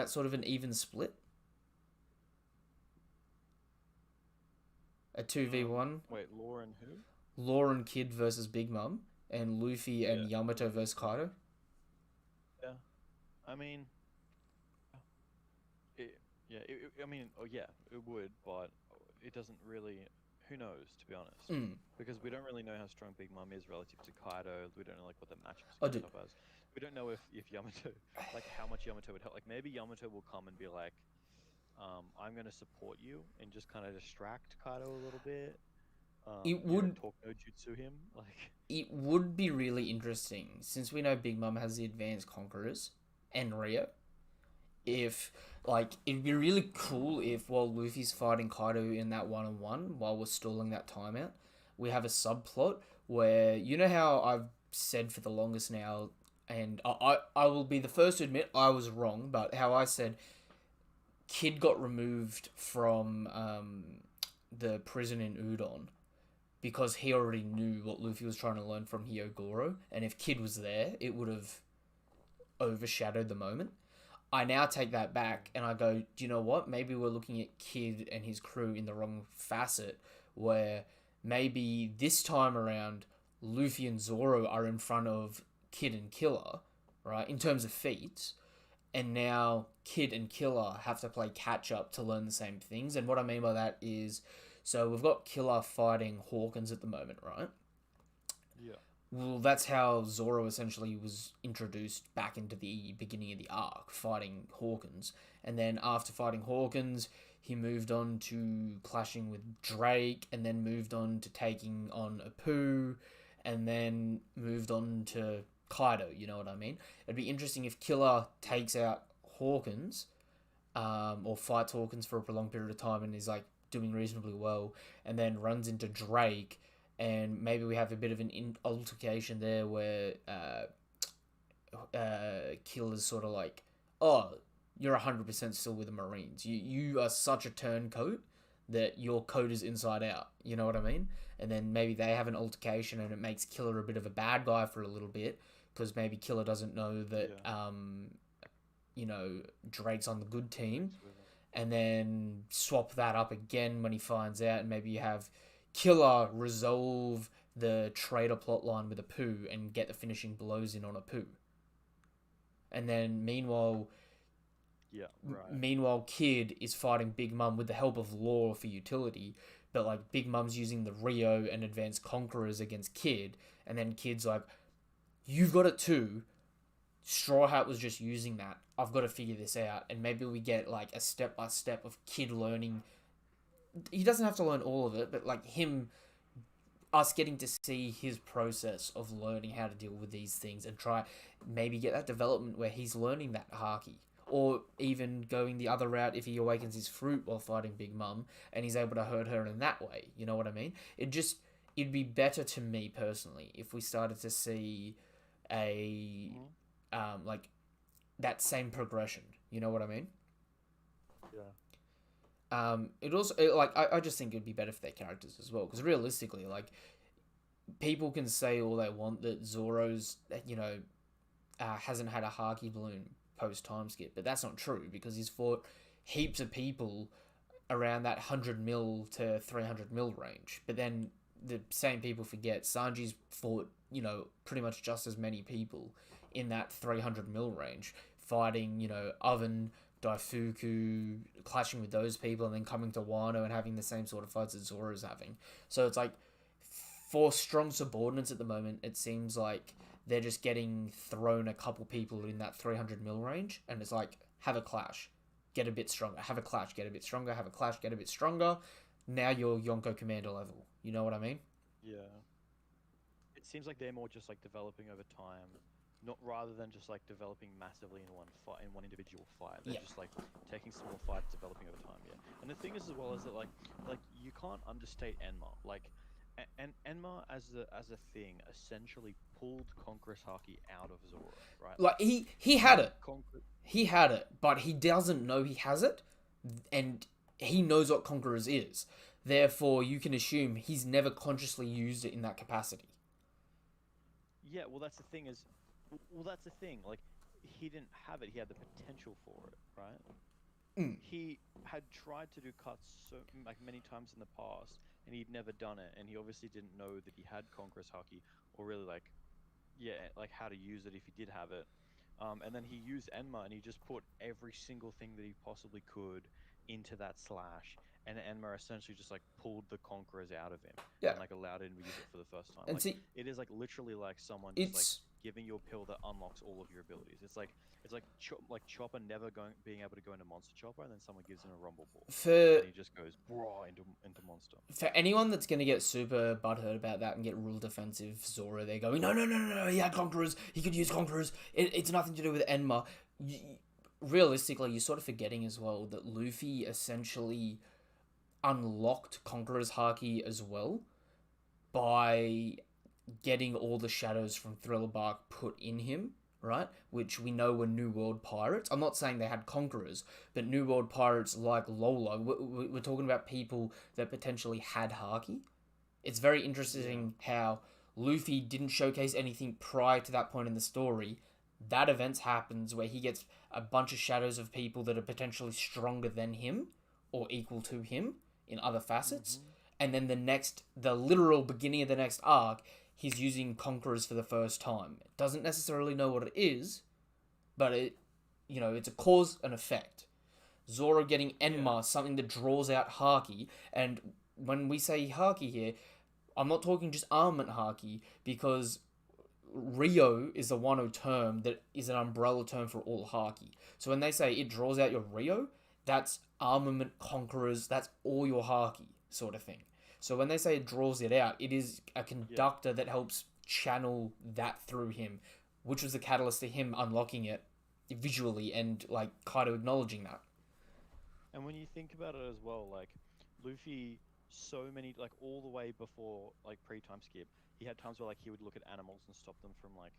sort of an even split? A 2v1? Wait, Lauren who? Law and Kid versus Big Mum and Luffy Yeah, and Yamato Luffy versus and Kaido. Kaido? Yeah, I mean, it, yeah, I mean, oh yeah, it would, but it doesn't really. Who knows, to be honest? Mm. Because we don't really know how strong Big Mom is relative to Kaido. We don't know like what the matchup's Oh, gonna end dude. up as. We don't know if Yamato, like how much Yamato would help. Like maybe Yamato will come and be like, I'm gonna support you and just kind of distract Kaido a little bit. It You know, would talk no jutsu him. Like, it would be really interesting since we know Big Mum has the advanced conquerors and Rio. yeah, If like it'd be really cool if while Luffy's fighting Kaido in that 1-on-1 while we're stalling that timeout, we have a subplot where you know how I've said for the longest now, and I will be the first to admit I was wrong, but how I said Kid got removed from the prison in Udon because he already knew what Luffy was trying to learn from Hyogoro, and if Kid was there, it would have overshadowed the moment. I now take that back and I go, do you know what? Maybe we're looking at Kid and his crew in the wrong facet, where maybe this time around, Luffy and Zoro are in front of Kid and Killer, right, in terms of feats, and now Kid and Killer have to play catch up to learn the same things. And what I mean by that is, so we've got Killer fighting Hawkins at the moment, right? yeah, Well, that's how Zoro essentially was introduced back into the beginning of the arc, fighting Hawkins. And then after fighting Hawkins, he moved on to clashing with Drake, and then moved on to taking on Apu, and then moved on to Kaido, you know what I mean? It'd be interesting if Killer takes out Hawkins, or fights Hawkins for a prolonged period of time and is like doing reasonably well, and then runs into Drake, and maybe we have a bit of an altercation there where Killer's sort of like, oh, you're 100% still with the Marines. You are such a turncoat that your coat is inside out. You know what I mean? And then maybe they have an altercation and it makes Killer a bit of a bad guy for a little bit because maybe Killer doesn't know that yeah. Drake's on the good team, Drake's with him. and then swap that up again when he finds out, and maybe you have Killer resolve the traitor plotline with Apu and get the finishing blows in on Apu. And then Yeah, right. meanwhile, Kid is fighting Big Mum with the help of Law for utility, but like Big Mum's using the Rio and Advanced Conquerors against Kid, and then Kid's like, "You've got it too. Straw Hat was just using that. I've got to figure this out." And maybe we get like a step by step of Kid learning. He doesn't have to learn all of it, but like us getting to see his process of learning how to deal with these things and try maybe get that development where he's learning that haki, or even going the other route if he awakens his fruit while fighting Big Mum and he's able to hurt her in that way. You know what I mean? It'd be better to me personally if we started to see a Mhm. like that same progression. You know what I mean? Yeah. I just think it'd be better for their characters as well, because realistically, like, people can say all they want that Zoro's, hasn't had a Haki balloon post time skip, but that's not true because he's fought heaps of people around that 100 mil to 300 mil range. But then the same people forget Sanji's fought, pretty much just as many people in that 300 mil range, fighting, Oven, Daifuku, clashing with those people, and then coming to Wano and having the same sort of fights that Zoro's having. So it's like, for strong subordinates at the moment, it seems like they're just getting thrown a couple people in that 300 mil range, and it's like, have a clash, get a bit stronger, have a clash, get a bit stronger, have a clash, get a bit stronger. Now you're Yonko Commander level. You know what I mean? Yeah. It seems like they're more just like developing over time, not rather than just like developing massively in one fight, in one individual fight. They're Yeah. just like taking small fights, developing over time. Yeah. And the thing is, as well, is that like you can't understate Enma. Like, and Enma as a thing essentially pulled Conqueror's Haki out of Zoro, right? Like, Like he had he it. conquered. He had it, but he doesn't know he has it, and he knows what Conquerors is. Therefore, you can assume he's never consciously used it in that capacity. Yeah, well, that's the thing is, well, that's the thing. Like, he didn't have it. He had the potential for it, right? Mm. He had tried to do cuts so like many times in the past, and he'd never done it. And he obviously didn't know that he had Conqueror's Haki, or really like, yeah, like how to use it if he did have it. And then he used Enma, and he just put every single thing that he possibly could into that slash. And Enma essentially just like pulled the Conquerors out of him Yeah, and like allowed him to use it for the first time. and Like see, it is like literally like someone just like it's giving you a pill that unlocks all of your abilities. It's like Chopper never being able to go into Monster Chopper, and then someone gives him a Rumble Ball, for and he just goes raw into Monster. for anyone that's gonna get super butthurt about that and get real defensive Zora, they're going, no, no, no, no, no, he had Conquerors, he could use Conquerors, it's nothing to do with Enma. Realistically, you're sort of forgetting as well that Luffy essentially unlocked Conqueror's Haki as well by getting all the shadows from Thriller Bark put in him, right? Which we know were New World pirates. I'm not saying they had conquerors, but New World pirates like Lola, we're talking about people that potentially had Haki. It's very interesting how Luffy didn't showcase anything prior to that point in the story. That event happens where he gets a bunch of shadows of people that are potentially stronger than him or equal to him in other facets. Mm-hmm. And then the literal beginning of the next arc, he's using Conquerors for the first time. It doesn't necessarily know what it is, but it's a cause and effect. Zoro getting Enma, something that draws out Haki, and when we say Haki here, I'm not talking just armament Haki, because Rio is the Wano term that is an umbrella term for all Haki. So when they say it draws out your Rio, that's armament conquerors, that's all your Haki, sort of thing. So when they say it draws it out, it is a conductor that helps channel that through him, which was the catalyst to him unlocking it visually and like Kaido acknowledging that. And when you think about it as well, like Luffy, so many like all the way before like pre-time skip, he had times where like he would look at animals and stop them from like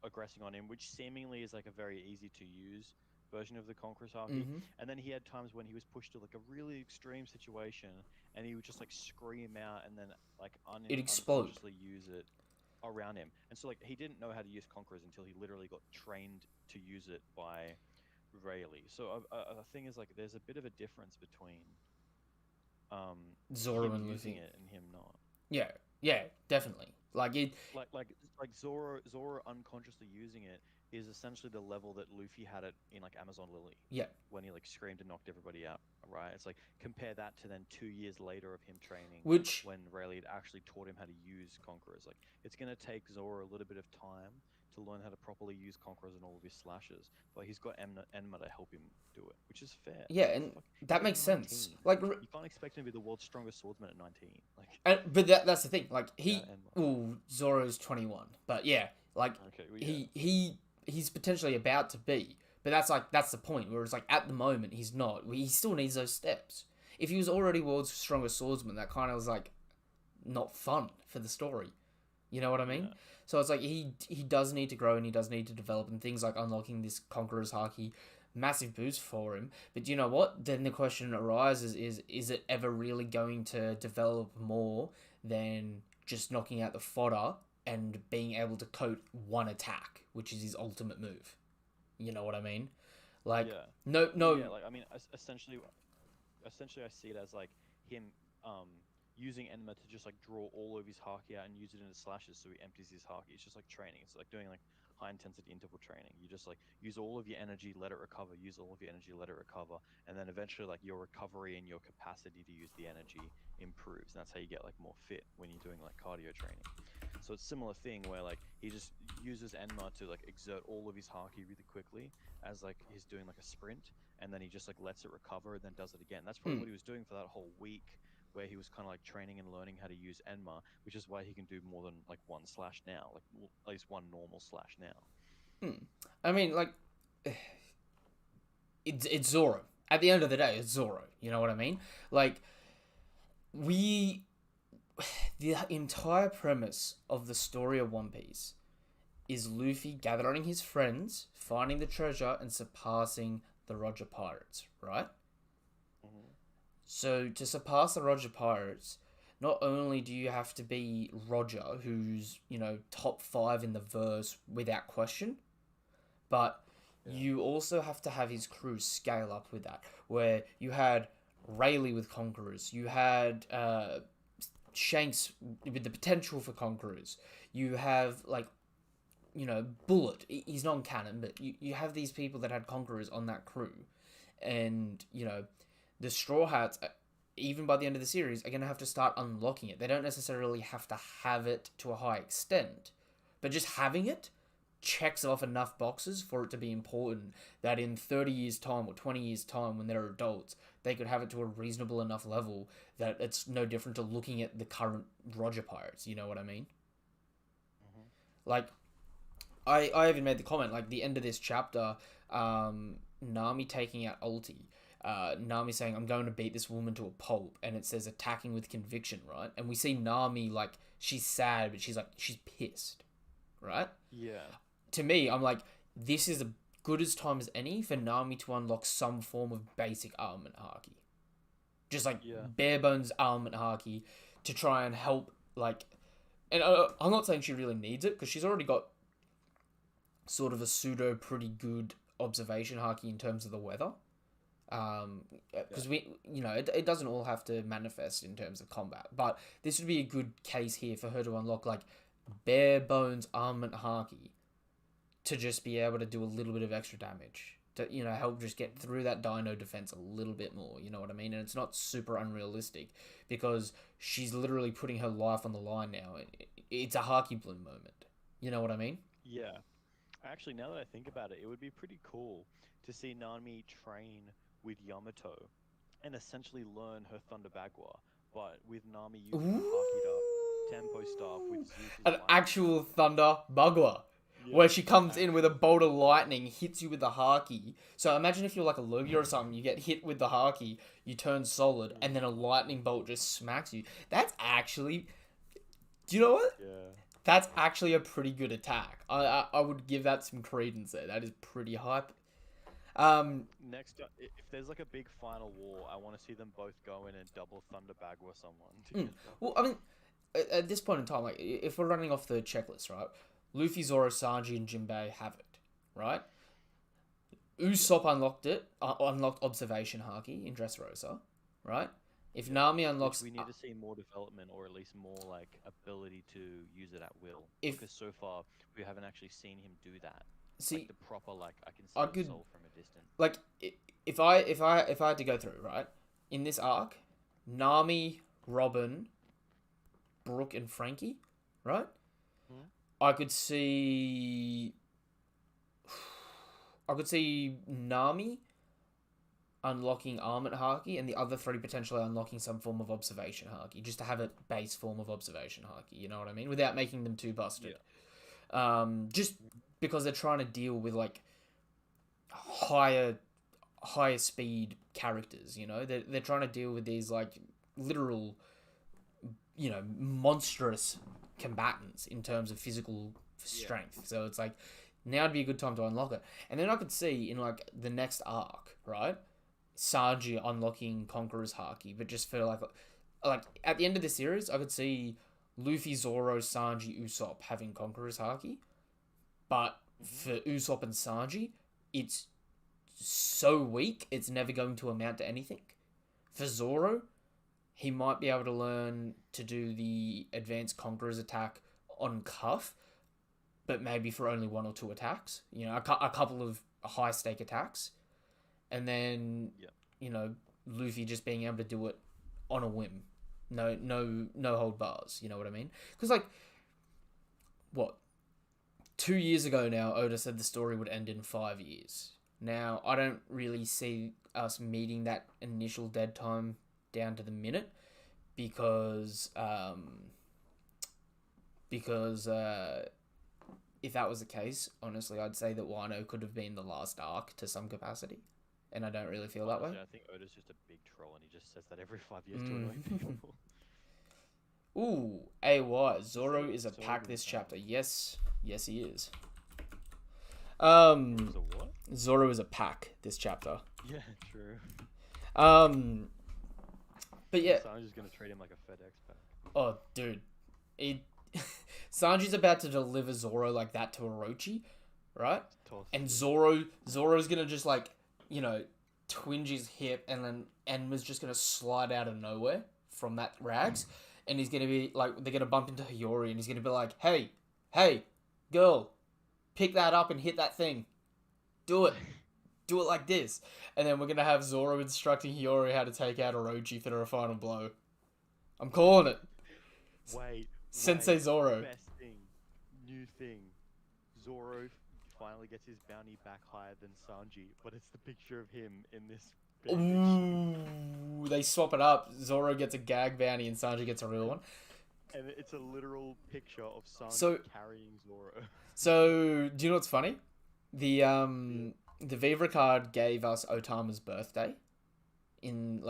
aggressing on him, which seemingly is like a very easy to use version of the Conqueror's Haki. Mm-hmm. And then he had times when he was pushed to like a really extreme situation, and he would just like scream out and then like It explode. unconsciously use it around him. And so like he didn't know how to use Conquerors until he literally got trained to use it by Rayleigh. So the thing is like there's a bit of a difference between Zoro him and using Luffy. it and him not. Yeah, definitely. Like it. Like Zoro unconsciously using it is essentially the level that Luffy had it in like Amazon Lily Yeah, when he like screamed and knocked everybody out, right? It's like compare that to then 2 years later of him training which when Rayleigh had actually taught him how to use Conquerors. Like it's gonna take Zoro a little bit of time to learn how to properly use Conquerors and all of his slashes, but he's got Enma to help him do it, which is fair. yeah, and He's that like makes sense. 19. Like, You can't expect him to be the world's strongest swordsman at 19. Like, but that's the thing. Like yeah, Zoro's 21, but yeah, like okay, well, yeah. he's potentially about to be. But that's the point. Whereas like at the moment he's not. He still needs those steps. If he was already world's strongest swordsman, that kind of was like not fun for the story. You know what I mean? Yeah. So it's like he does need to grow and he does need to develop, and things like unlocking this Conqueror's Haki, massive boost for him. But you know what? Then the question arises: is it ever really going to develop more than just knocking out the fodder and being able to coat one attack, which is his ultimate move? You know what I mean? Like Yeah. no Well, no. yeah. Like I mean, essentially, I see it as like him using Enma to just like draw all of his haki out and use it into slashes, so he empties his haki. It's just like training. It's like doing like high intensity interval training. You just like use all of your energy, let it recover. Use all of your energy, let it recover, and then eventually like your recovery and your capacity to use the energy improves. And that's how you get like more fit when you're doing like cardio training. So it's a similar thing where like he just uses Enma to like exert all of his haki really quickly as like he's doing like a sprint, and then he just like lets it recover and then does it again. That's probably Hmm. what he was doing for that whole week where he was kind of like training and learning how to use Enma, which is why he can do more than like one slash now, like at least one normal slash now. Hmm. I mean, like, it's Zoro. At the end of the day, it's Zoro. You know what I mean? Like, we, the entire premise of the story of One Piece is Luffy gathering his friends, finding the treasure, and surpassing the Roger Pirates, right? Mm-hmm. So to surpass the Roger Pirates, not only do you have to be Roger, who's, top five in the verse without question, but Yeah. you also have to have his crew scale up with that. Where you had Rayleigh with Conquerors, you had Shanks with the potential for Conquerors, you have like Bullet. He's non-canon, but you have these people that had Conquerors on that crew, and the Straw Hats. Even by the end of the series, are going to have to start unlocking it. They don't necessarily have to have it to a high extent, but just having it checks off enough boxes for it to be important that in 30 years' time or 20 years' time, when they're adults, they could have it to a reasonable enough level that it's no different to looking at the current Roger Pirates. You know what I mean? Mm-hmm. Like, I even made the comment, like, the end of this chapter, Nami taking out Ulti. Nami saying, I'm going to beat this woman to a pulp, and it says attacking with conviction, right? And we see Nami, like, she's sad, but she's pissed, right? Yeah. To me, I'm like, this is as good as time as any for Nami to unlock some form of basic armament haki. Just like Yeah. bare bones armament haki to try and help, like, and I'm not saying she really needs it because she's already got sort of a pseudo pretty good observation haki in terms of the weather. Because it doesn't all have to manifest in terms of combat, but this would be a good case here for her to unlock like bare bones armament haki to just be able to do a little bit of extra damage to help just get through that dino defense a little bit more. You know what I mean? And it's not super unrealistic because she's literally putting her life on the line now. It's a haki bloom moment. You know what I mean? Yeah. Actually, now that I think about it, it would be pretty cool to see Nami train with Yamato and essentially learn her Thunder Bagua, but with Nami using her Hakied up tempo staff with Ooh, Zeus's an lightning. actual thunder bagua. Yeah, Where she comes in with a actual bolt of Thunder Bagua. lightning, hits you with the haki. So imagine if you're like a Logia or something, you get hit with the haki, you turn solid, and Mm, then a lightning bolt just smacks you. That's actually, do you know what? yeah. That's actually a pretty good attack. I would give that some credence there. That is pretty hype. Um, Next, if there's like a big final war, I want to see them both go in and double Thunder Bagua someone mm. together. Well, I mean, at this point in time, like if we're running off the checklist, right? Luffy, Zoro, Sanji, and Jinbei have it, right? Yeah, Usopp unlocked it, unlocked observation haki in Dressrosa, right? If yeah. Nami Which unlocks, we need to see more development, or at least more like ability to use it at will. if Because so far we haven't actually seen him do that. Like see, the proper, like I can see I your could soul from a distance. like if I had to go through right in this arc, Nami, Robin, Brooke, and Frankie, right? Hmm? I could see, Nami unlocking armament haki and the other three potentially unlocking some form of observation haki, just to have a base form of observation haki. You know what I mean? Without making them too busted. Yeah. Just because they're trying to deal with like higher speed characters. They're trying to deal with these like literal, monstrous combatants in terms of physical strength. So it's like now would be a good time to unlock it. And then I could see in like the next arc, right? Sanji unlocking Conqueror's Haki, but just for like at the end of the series, I could see Luffy, Zoro, Sanji, Usopp having Conqueror's Haki, but for Usopp and Sanji, it's so weak, it's never going to amount to anything. For Zoro, he might be able to learn to do the advanced Conqueror's attack on Cuff, but maybe for only 1 or 2 attacks. You know, a couple of high stake attacks, and then Luffy just being able to do it on a whim, no hold bars. You know what I mean? Because like, what, 2 years ago now, Oda said the story would end in 5 years. Now I don't really see us meeting that initial dead time down to the minute, because if that was the case, honestly, I'd say that Wano could have been the last arc to some capacity, and I don't really feel that way. I think Oda's just a big troll, and he just says that every 5 years to annoy people. Ooh, AY, Zoro is a pack this chapter. Yes, he is. What? Zoro is a pack this chapter. Yeah, true. But yeah, Sanji's gonna treat him like a FedEx pack. Oh, dude, Sanji's about to deliver Zoro like that to Orochi, right? And Zoro's gonna just like, twinge his hip, and then Enma's just gonna slide out of nowhere from that rags, and he's gonna be like, they're gonna bump into Hiyori, and he's gonna be like, hey, girl, pick that up and hit that thing, do it like this, and then we're gonna have Zoro instructing Hiyori how to take out Orochi for the final blow. I'm calling it. Wait. Sensei Zoro. Best thing. New thing. Zoro finally gets his bounty back higher than Sanji, but it's the picture of him in this. Ooh, they swap it up. Zoro gets a gag bounty and Sanji gets a real one. And it's a literal picture of Sanji carrying Zoro. So, do you know what's funny? The Vivre card gave us Otama's birthday in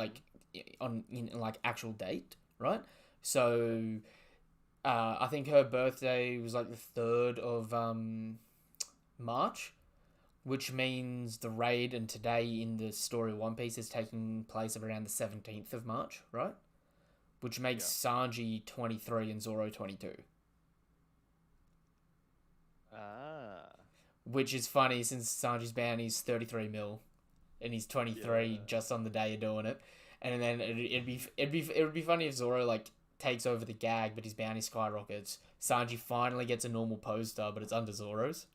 actual date, right? So I think her birthday was like the 3rd of March, which means the raid and today in the story of One Piece is taking place around the 17th of March, right? Which makes Sanji 23 and Zoro 22. Which is funny since Sanji's bounty's 33 mil, and he's 23 just on the day of doing it. And then it would be funny if Zoro like takes over the gag, but his bounty skyrockets. Sanji finally gets a normal poster, but it's under Zoro's.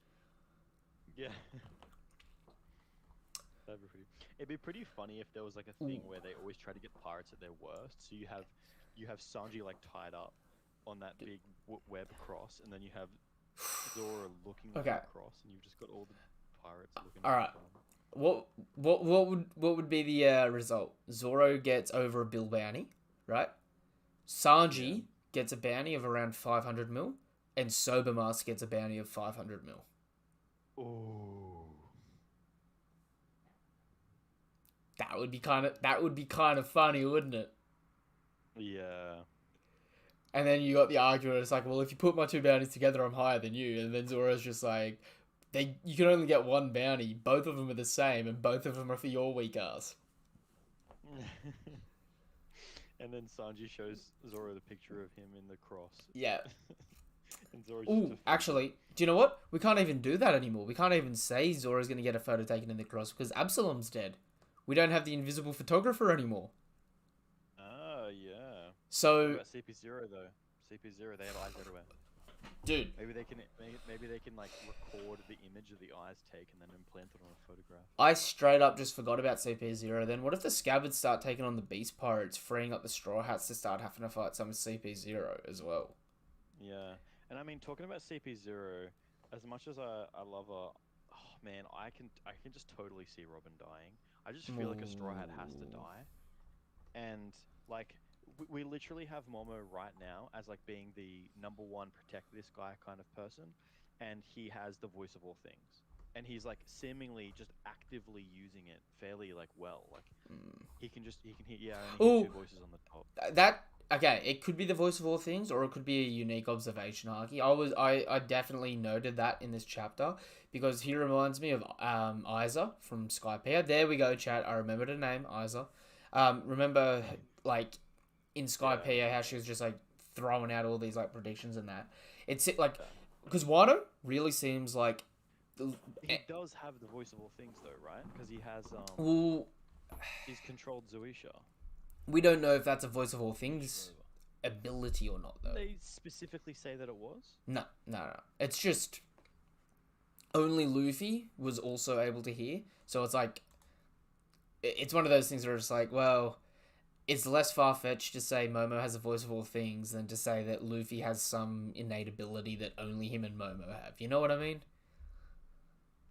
Yeah. It'd be pretty funny if there was like a thing where they always try to get pirates at their worst. So you have Sanji like tied up on that big web cross, and then you have Zoro looking like a cross, and you've just got all the pirates looking. All right. What would be the result? Zoro gets over a bill bounty, right? Sanji gets a bounty of around 500 mil, and Sobermas gets a bounty of 500 mil. Oh. That would be kind of funny, wouldn't it? Yeah. And then you got the argument. It's like, well, if you put my 2 bounties together, I'm higher than you. And then Zoro's just like, you can only get 1 bounty. Both of them are the same, and both of them are for your weak ass. And then Sanji shows Zoro the picture of him in the cross. Yeah. And Zoro's actually, do you know what? We can't even do that anymore. We can't even say Zoro's going to get a photo taken in the cross because Absalom's dead. We don't have the invisible photographer anymore. Oh, yeah. So... What about CP0 though? CP0, they have eyes everywhere. Dude. Maybe they can like record the image of the eyes taken and then implant it on a photograph. I straight up just forgot about CP0. Then what if the Scabbards start taking on the Beast Pirates, freeing up the Straw Hats to start having to fight some CP0 as well? Yeah. And I mean, talking about CP0, as much as I love her, oh man, I can just totally see Robin dying. I just feel like a Straw Hat has to die. And like we literally have Momo right now as like being the #1 protect this guy kind of person, and he has the voice of all things, and he's like seemingly just actively using it fairly like well. Like he can hear 2 voices on the top. okay, it could be the voice of all things, or it could be a unique observation, Haki. I definitely noted that in this chapter because he reminds me of Isa from Skypiea. There we go, chat. I remembered her name, Isa. Remember like in Yeah. Skypiea how she was just like throwing out all these like predictions and that. It's like Okay. because Wano really seems like He does have the voice of all things though, right? Because he has well, he's controlled Zuisha. we don't know if that's a voice of all In things Supernova. ability or not though. They specifically say that it was. No, no, no. It's just only Luffy was also able to hear. So it's like it's one of those things where it's like, well, it's less far fetched to say Momo has a voice of all things than to say that Luffy has some innate ability that only him and Momo have. You know what I mean?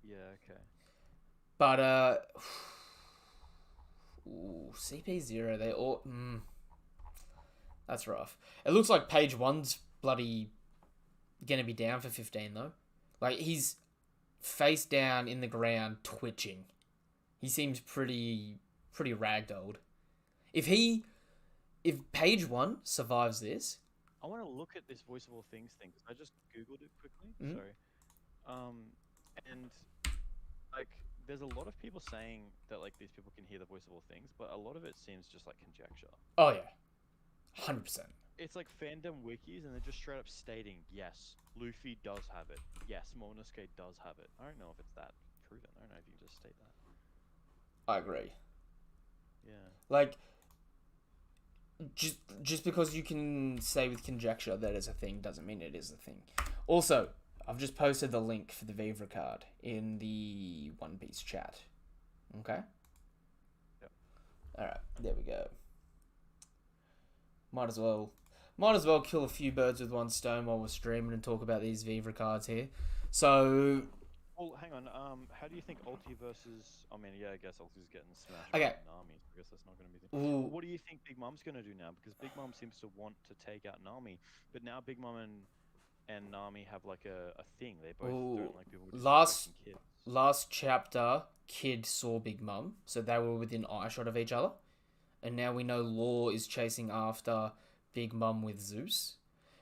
Yeah. Okay. But CP0, they all that's rough. It looks like page one's bloody gonna be down for 15 though. Like he's face down in the ground twitching. He seems pretty ragdolled. If he if page one survives this, I want to look at this voice of all things thing because I just googled it quickly. mm, Sorry. And like, there's a lot of people saying that like these people can hear the voice of all things, but a lot of it seems just like conjecture. oh yeah, 100%. It's like fandom wikis, and they're just straight up stating, yes, Luffy does have it. Yes, Momonosuke does have it. I don't know if it's that proven. I don't know if you can just state that. I agree. Yeah. Like just because you can say with conjecture that is a thing doesn't mean it is a thing. Also, I've just posted the link for the Vivre card in the One Piece chat. Okay? Yep. Alright, there we go. Might as well kill a few birds with one stone while we're streaming and talk about these Vivre cards here. So Well, hang on. How do you think Ulti versus? I mean, yeah, I guess Ulti's getting smashed okay. by Nami. So I guess that's not going to be. Ooh, What do you think Big Mom's going to do now? Because Big Mom seems to want to take out Nami, but now Big Mom and Nami have like a thing. They both don't like people last disrespecting kids. last chapter, Kid saw Big Mum, so they were within eyeshot of each other. And now we know Law is chasing after Big Mum with Zeus.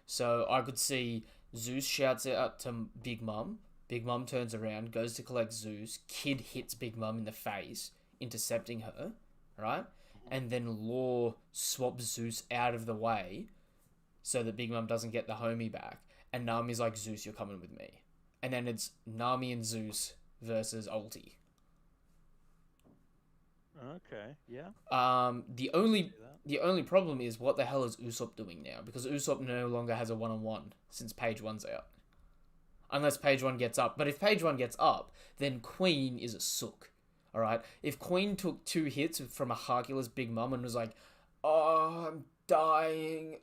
So I could see Zeus shouts out to Big Mum. Big Mum turns around, goes to collect Zeus. Kid hits Big Mum in the face, intercepting her, right? And then Law swaps Zeus out of the way so that Big Mum doesn't get the homie back. And Nami's like, Zeus, you're coming with me. And then it's Nami and Zeus versus Ulti. Okay. Yeah. The only problem is what the hell is Usopp doing now? Because Usopp no longer has a one-on-one since page one's out. Unless page one gets up. But if page one gets up, then Queen is a sook. Alright? If Queen took 2 hits from a Hercules Big Mum and was like, oh, I'm dying,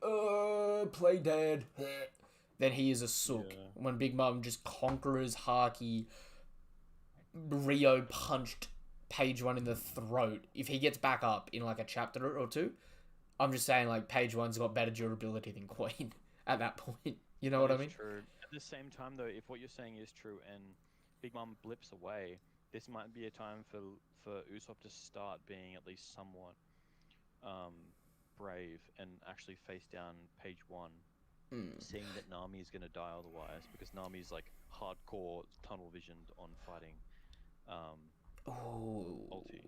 play dead, then he is a sook. Yeah. When Big Mum just conquerors Haki, Rio punched page one in the throat. If he gets back up in like a chapter or two, I'm just saying like page one's got better durability than Queen at that point. You know what I mean? True. At the same time, though, if what you're saying is true and Big Mom blips away, this might be a time for Usopp to start being at least somewhat brave and actually face down page one, seeing that Nami is going to die otherwise, because Nami's like hardcore tunnel visioned on fighting Ulti.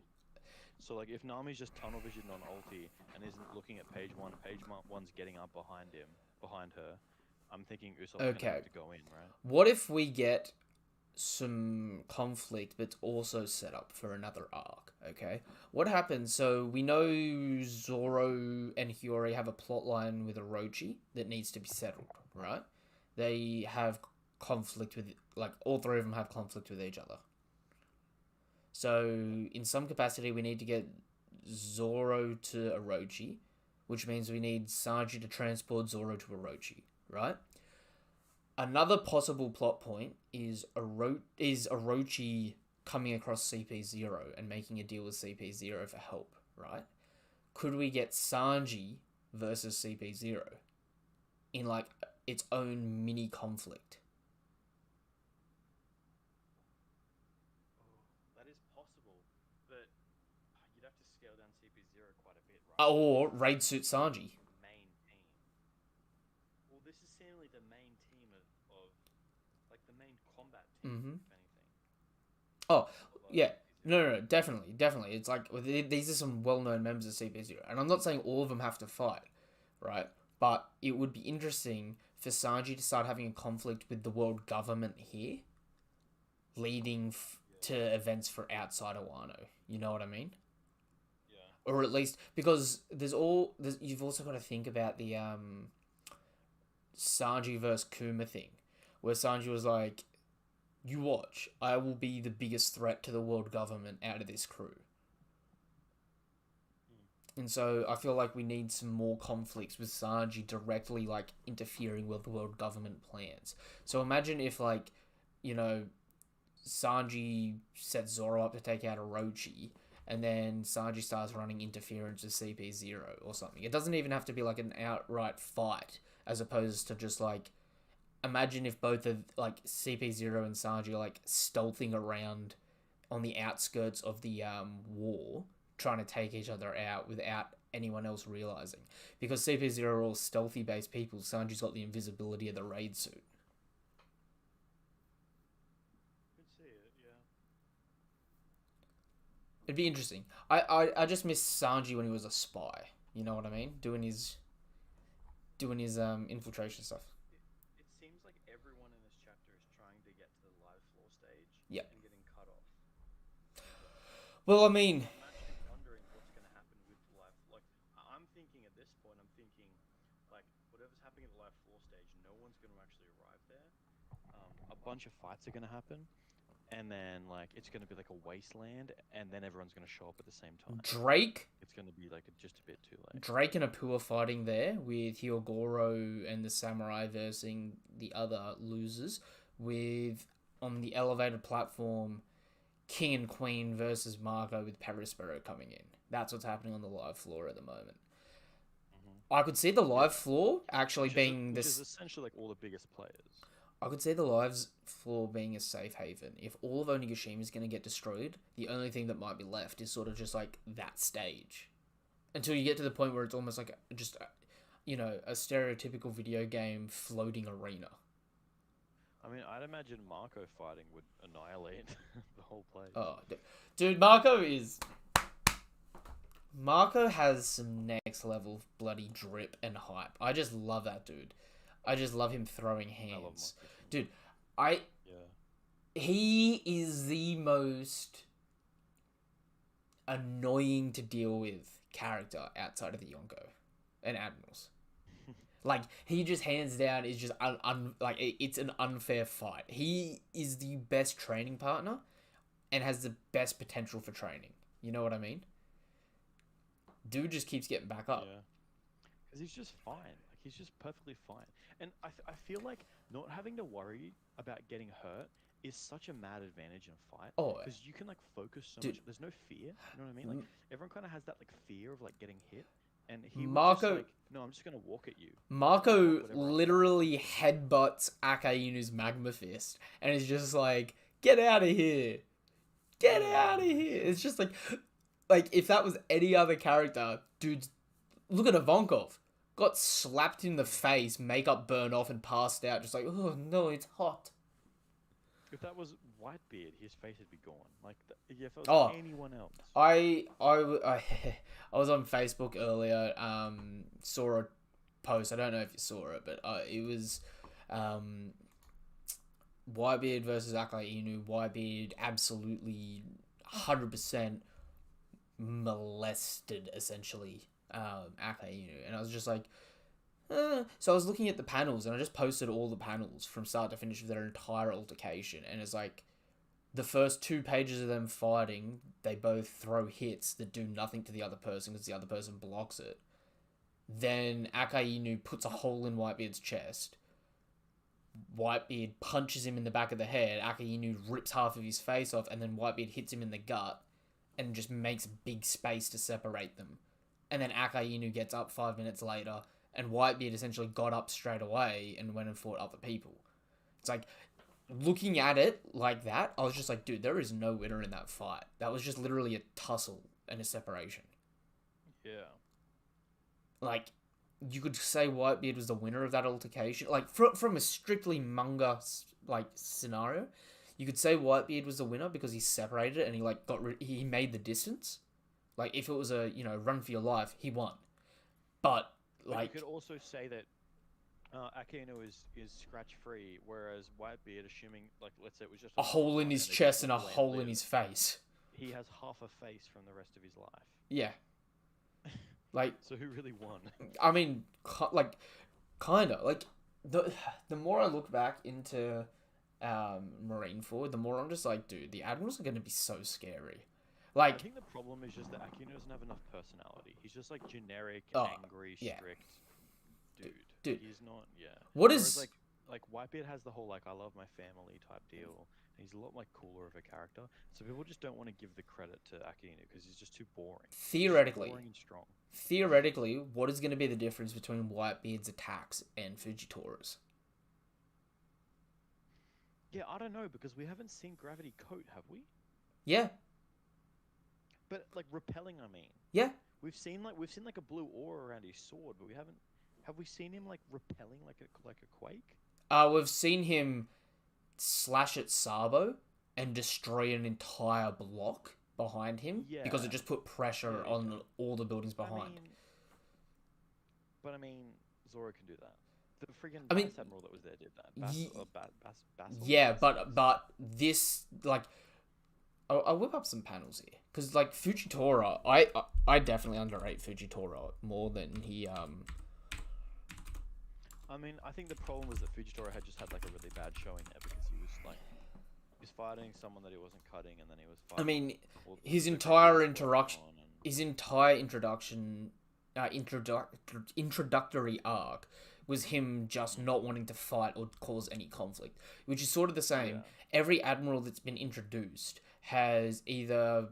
So like if Nami's just tunnel visioned on Ulti and isn't looking at page one's getting up behind her, I'm thinking Usopp's gonna have to go in, right? What if we get some conflict but also set up for another arc, okay? What happens, so we know Zoro and Hiyori have a plotline with Orochi that needs to be settled, right? They have conflict with, like, all 3 of them have conflict with each other. So, in some capacity, we need to get Zoro to Orochi, which means we need Sanji to transport Zoro to Orochi, right? Another possible plot point is Orochi coming across CP0 and making a deal with CP0 for help, right? Could we get Sanji versus CP0 in like its own mini conflict? That is possible, but you'd have to scale down CP0 quite a bit, right? Or raid suit Sanji. Main. Mm-hmm. if anything. Oh, A lot of yeah. CP0. No, definitely, definitely. It's like these are some well-known members of CP0, and I'm not saying all of them have to fight, right? But it would be interesting for Sanji to start having a conflict with the world government here, leading Yeah. to events for outside of Wano. You know what I mean? Yeah. Or at least because you've also got to think about the Sanji versus Kuma thing, where Sanji was like, "You watch, I will be the biggest threat to the world government out of this crew." Mm. And so I feel like we need some more conflicts with Sanji directly like interfering with the world government plans. So imagine if like, you know, Sanji sets Zoro up to take out Orochi, and then Sanji starts running interference with CP0 or something. It doesn't even have to be like an outright fight, as opposed to just like, imagine if both of like CP0 and Sanji are like stealthing around on the outskirts of the war, trying to take each other out without anyone else realizing. Because CP0 are all stealthy based people, Sanji's got the invisibility of the raid suit. Could see it. Yeah. It'd be interesting. I just miss Sanji when he was a spy. You know what I mean? Doing his infiltration stuff. It, it seems like everyone in this chapter is trying to get to the live floor stage Yep. and getting cut off. Well, I mean, I'm actually wondering what's going to happen with the live. Like, I'm thinking at this point, I'm thinking, like, whatever's happening at the live floor stage, no one's going to actually arrive there. A bunch of fights are going to happen, and then like it's going to be like a wasteland, and then everyone's going to show up at the same time. Drake It's going to be like just a bit too late. Drake and Apu are fighting there with Hyogoro and the samurai versing the other losers. With on the elevated platform, King and Queen versus Marco with Perispero coming in. That's what's happening on the live floor at the moment. Hmm. I could see the live Yeah, floor actually which is being which is this. essentially like all the biggest players. I could see the live floor being a safe haven. If all of Onigashima is going to get destroyed, the only thing that might be left is sort of just like that stage. Until you get to the point where it's almost like just, a stereotypical video game floating arena. I mean, I'd imagine Marco fighting would annihilate the whole place. Oh, dude, Marco has some next level bloody drip and hype. I just love that dude. I just love him throwing I love hands. Marco too. Dude, I Yeah. he is the most annoying to deal with character outside of the Yonko and Admirals. Like he just hands down is just it's an unfair fight. He is the best training partner and has the best potential for training. You know what I mean? Dude just keeps getting back up. Yeah. Because he's just fine. Like he's just perfectly fine. And I feel like not having to worry about getting hurt is such a mad advantage in a fight. Oh, Because you can like focus so dude. much. There's no fear. You know what I mean? Like everyone kind of has that like fear of like getting hit. And he would just Marco like, no, I'm just gonna walk at you. Marco Whatever I want. literally headbutts Akainu's magma fist and is just like, "Get out of here! Get out of here!" It's just like if that was any other character, dude. Look at Ivankov. Got slapped in the face, makeup burned off, and passed out. Just like, oh no, it's hot. If that was Whitebeard, his face would be gone. Like, yeah, if it was Oh, anyone else. I I was on Facebook earlier. Saw a post. I don't know if you saw it, but it was Whitebeard versus Akai Inu. Whitebeard absolutely 100% molested essentially Akai Inu, and I was just like. So I was looking at the panels, and I just posted all the panels from start to finish of their entire altercation, and it's like the first 2 pages of them fighting, they both throw hits that do nothing to the other person because the other person blocks it. Then Akainu puts a hole in Whitebeard's chest. Whitebeard punches him in the back of the head. Akainu rips half of his face off, and then Whitebeard hits him in the gut and just makes big space to separate them. And then Akainu gets up 5 minutes later, and Whitebeard essentially got up straight away and went and fought other people. It's like, looking at it like that, I was just like, dude, there is no winner in that fight. That was just literally a tussle and a separation. Yeah. Like, you could say Whitebeard was the winner of that altercation. Like, from a strictly manga, like, scenario, you could say Whitebeard was the winner because he separated it and he like he made the distance. Like if it was a run for your life, he won. But But like you could also say that Aquino is scratch free, whereas Whitebeard, assuming like let's say it was just a hole in one his and they chest just and a let the land hole in live, his face. he has half a face from the rest of his life. Yeah, like So who really won? I mean, like kind of like the more I look back into Marineford, the more I'm just like, dude, the admirals are going to be so scary. I Like, think the problem is just that Aquino doesn't have enough personality. He's just like generic, Oh, angry, yeah. strict dude. Dude. He's not. Yeah. what Whereas is like Whitebeard has the whole like I love my family type deal. And he's a lot like cooler of a character. So people just don't want to give the credit to Aquino because he's just too boring. He's just theoretically, boring and strong. what is going to be the difference between Whitebeard's attacks and Fujitora's? Yeah, I don't know because we haven't seen Gravity Coat, have we? Yeah, But like repelling, I mean, yeah. we've seen like a blue aura around his sword, but we haven't. Have we seen him like repelling like a quake? We've seen him slash at Sabo and destroy an entire block behind him because it Yeah. just put pressure Yeah, on all the buildings But behind. I mean, Zoro can do that. The friggin' I mean, Vice Admiral that was there did that. Basil? Yeah, Basil? but this like I'll whip up some panels here because like Fujitora, I definitely underrate Fujitora more than he I mean, I think the problem was that Fujitora had just had like a really bad showing there because he was fighting someone that he wasn't cutting, and then he was I fighting. mean, all his the entire criminals going interaction, on and- his entire introductory arc was him just not wanting to fight or cause any conflict, which is sort of the same. Yeah. Every admiral that's been introduced has either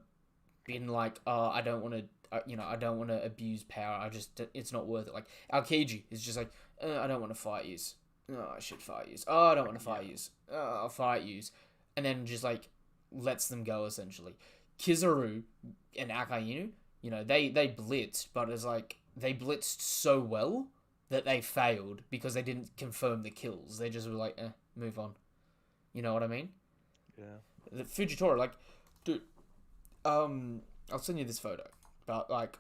been like, oh, I don't want to, I don't want to abuse power. It's not worth it. Like Aokiji is just like, I don't want to fight yous. Oh, I should fight yous. Oh, I don't want to fight yous. Oh, I'll fight yous, and then just like lets them go essentially. Kizaru and Akainu, they blitzed, but it's like they blitzed so well that they failed because they didn't confirm the kills. They just were like, move on. You know what I mean? Yeah. The Fujitora, like, dude, I'll send you this photo, but like,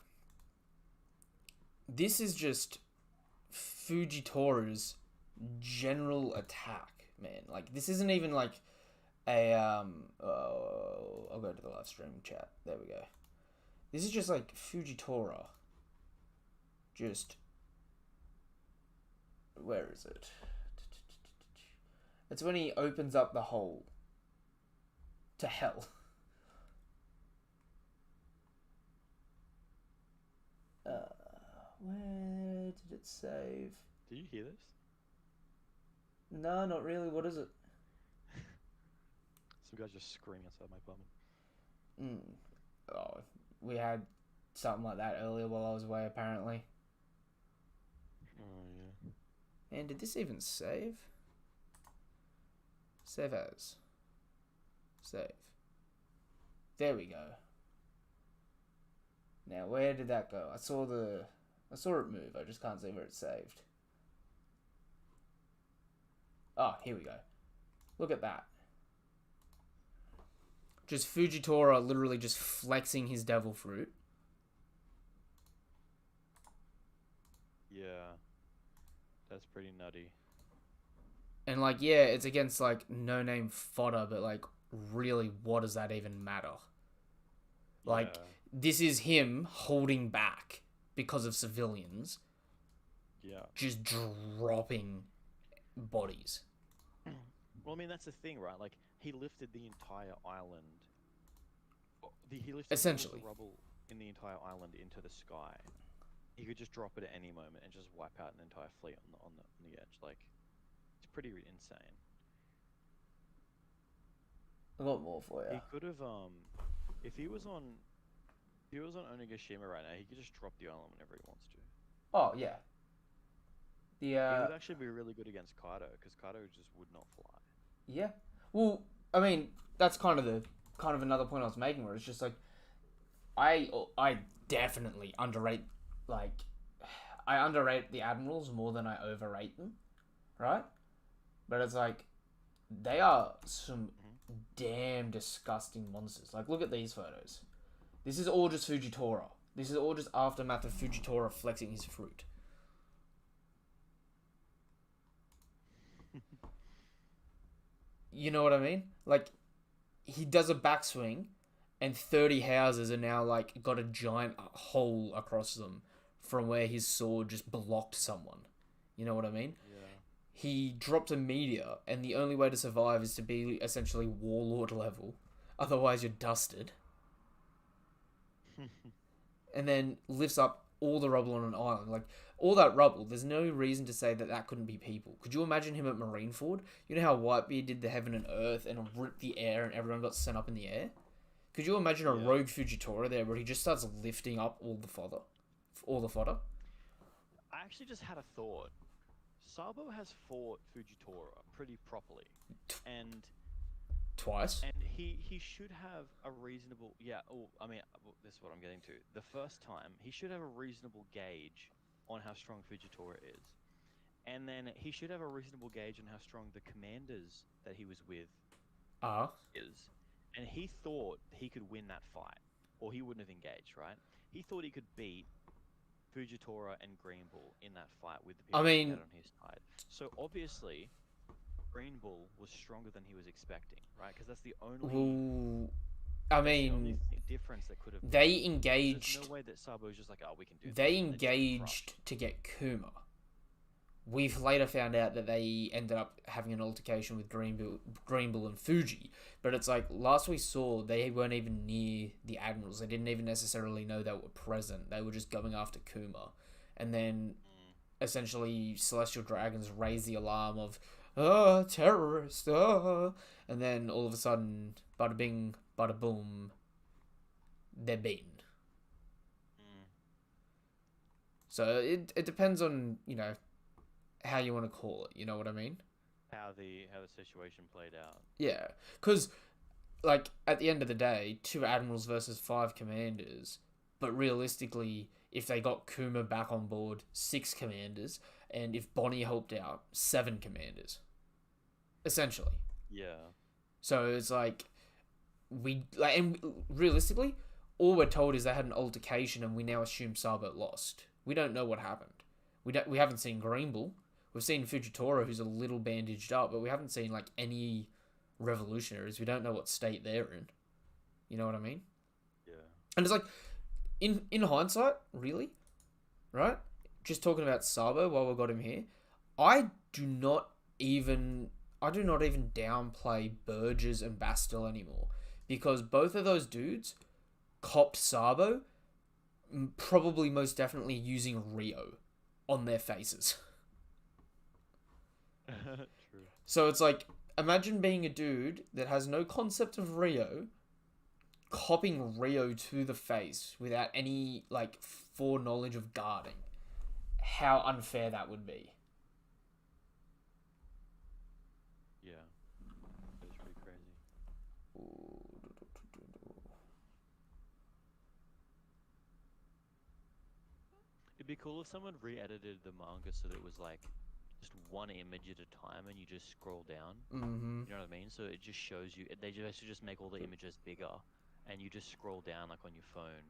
this is just Fujitora's general attack, man. Like, this isn't even like a I'll go to the live stream chat. There we go. This is just like Fujitora. Just where is it? It's when he opens up the hole to hell. Where did it save? Did you hear this? No, not really. What is it? Some guys just screaming outside my apartment. Oh, we had something like that earlier while I was away, apparently. Oh yeah. And did this even save? Save as. Save. There we go. Now, where did that go? I saw it move. I just can't see where it's saved. Oh, here we go. Look at that. Just Fujitora literally just flexing his devil fruit. Yeah. That's pretty nutty. And like, yeah, it's against like no-name fodder, but like, really, what does that even matter? Like, this is him holding back because of civilians. Yeah. Just dropping bodies. Well, I mean, that's the thing, right? Like, he lifted the entire island. He lifted Essentially. all the rubble in the entire island into the sky. He could just drop it at any moment and just wipe out an entire fleet on the edge. Like, it's pretty insane. I got more for you. He could have, if he was on Onigashima right now, he could just drop the island whenever he wants to. Oh yeah. He would actually be really good against Kaido because Kaido just would not fly. Yeah. Well, I mean, that's kind of another point I was making, where it's just like, I definitely underrate, like, I underrate the admirals more than I overrate them, right? But it's like, they are some damn disgusting monsters. Like, look at these photos. This is all just Fujitora. This is all just aftermath of Fujitora flexing his fruit. You know what I mean? Like, he does a backswing, and 30 houses are now, like, got a giant hole across them from where his sword just blocked someone. You know what I mean? Yeah. He dropped a meteor, and the only way to survive is to be essentially warlord level. Otherwise, you're dusted. And then lifts up all the rubble on an island. Like, all that rubble, there's no reason to say that that couldn't be people. Could you imagine him at Marineford? You know how Whitebeard did the heaven and earth and ripped the air and everyone got sent up in the air? Could you imagine a rogue Fujitora there where he just starts lifting up all the fodder? All the fodder? I actually just had a thought. Sabo has fought Fujitora pretty properly, and Twice? he should have a reasonable this is what I'm getting to. The first time he should have a reasonable gauge on how strong Fujitora is, and then he should have a reasonable gauge on how strong the commanders that he was with is, and he thought he could win that fight, or he wouldn't have engaged, right? He thought he could beat Fujitora and Green Bull in that fight with the people he had on his side. So obviously, Green Bull was stronger than he was expecting, right? Because that's the only. Difference that could have. They engaged. There's no way that Sabo was just like, oh, we can do. They engaged to get Kuma. We've later found out that they ended up having an altercation with Green Bull and Fuji. But it's like, last we saw, they weren't even near the Admirals. They didn't even necessarily know they were present. They were just going after Kuma. And then, essentially, Celestial Dragons raised the alarm of, terrorist, and then all of a sudden, bada bing, bada boom, they're beaten. So it depends on, how you want to call it, you know what I mean? How the situation played out. Yeah, because, like, at the end of the day, 2 Admirals versus 5 Commanders, but realistically, if they got Kuma back on board, 6 Commanders, and if Bonnie helped out, 7 Commanders. Essentially. Yeah. So it's like, and realistically, all we're told is they had an altercation and we now assume Sabo lost. We don't know what happened. We haven't seen Green Bull. We've seen Fujitora, who's a little bandaged up, but we haven't seen, like, any revolutionaries. We don't know what state they're in. You know what I mean? Yeah. And it's like, in hindsight, really, right? Just talking about Sabo while we've got him here, I do not even downplay Burgess and Bastille anymore, because both of those dudes copped Sabo, probably most definitely using Rio on their faces. True. So it's like, imagine being a dude that has no concept of Rio, copping Rio to the face without any, like, foreknowledge of guarding. How unfair that would be. Yeah. It's pretty crazy. It'd be cool if someone re-edited the manga so that it was like just one image at a time and you just scroll down. Mm-hmm. You know what I mean? So it just shows you. They just make all the images bigger, and you just scroll down like on your phone,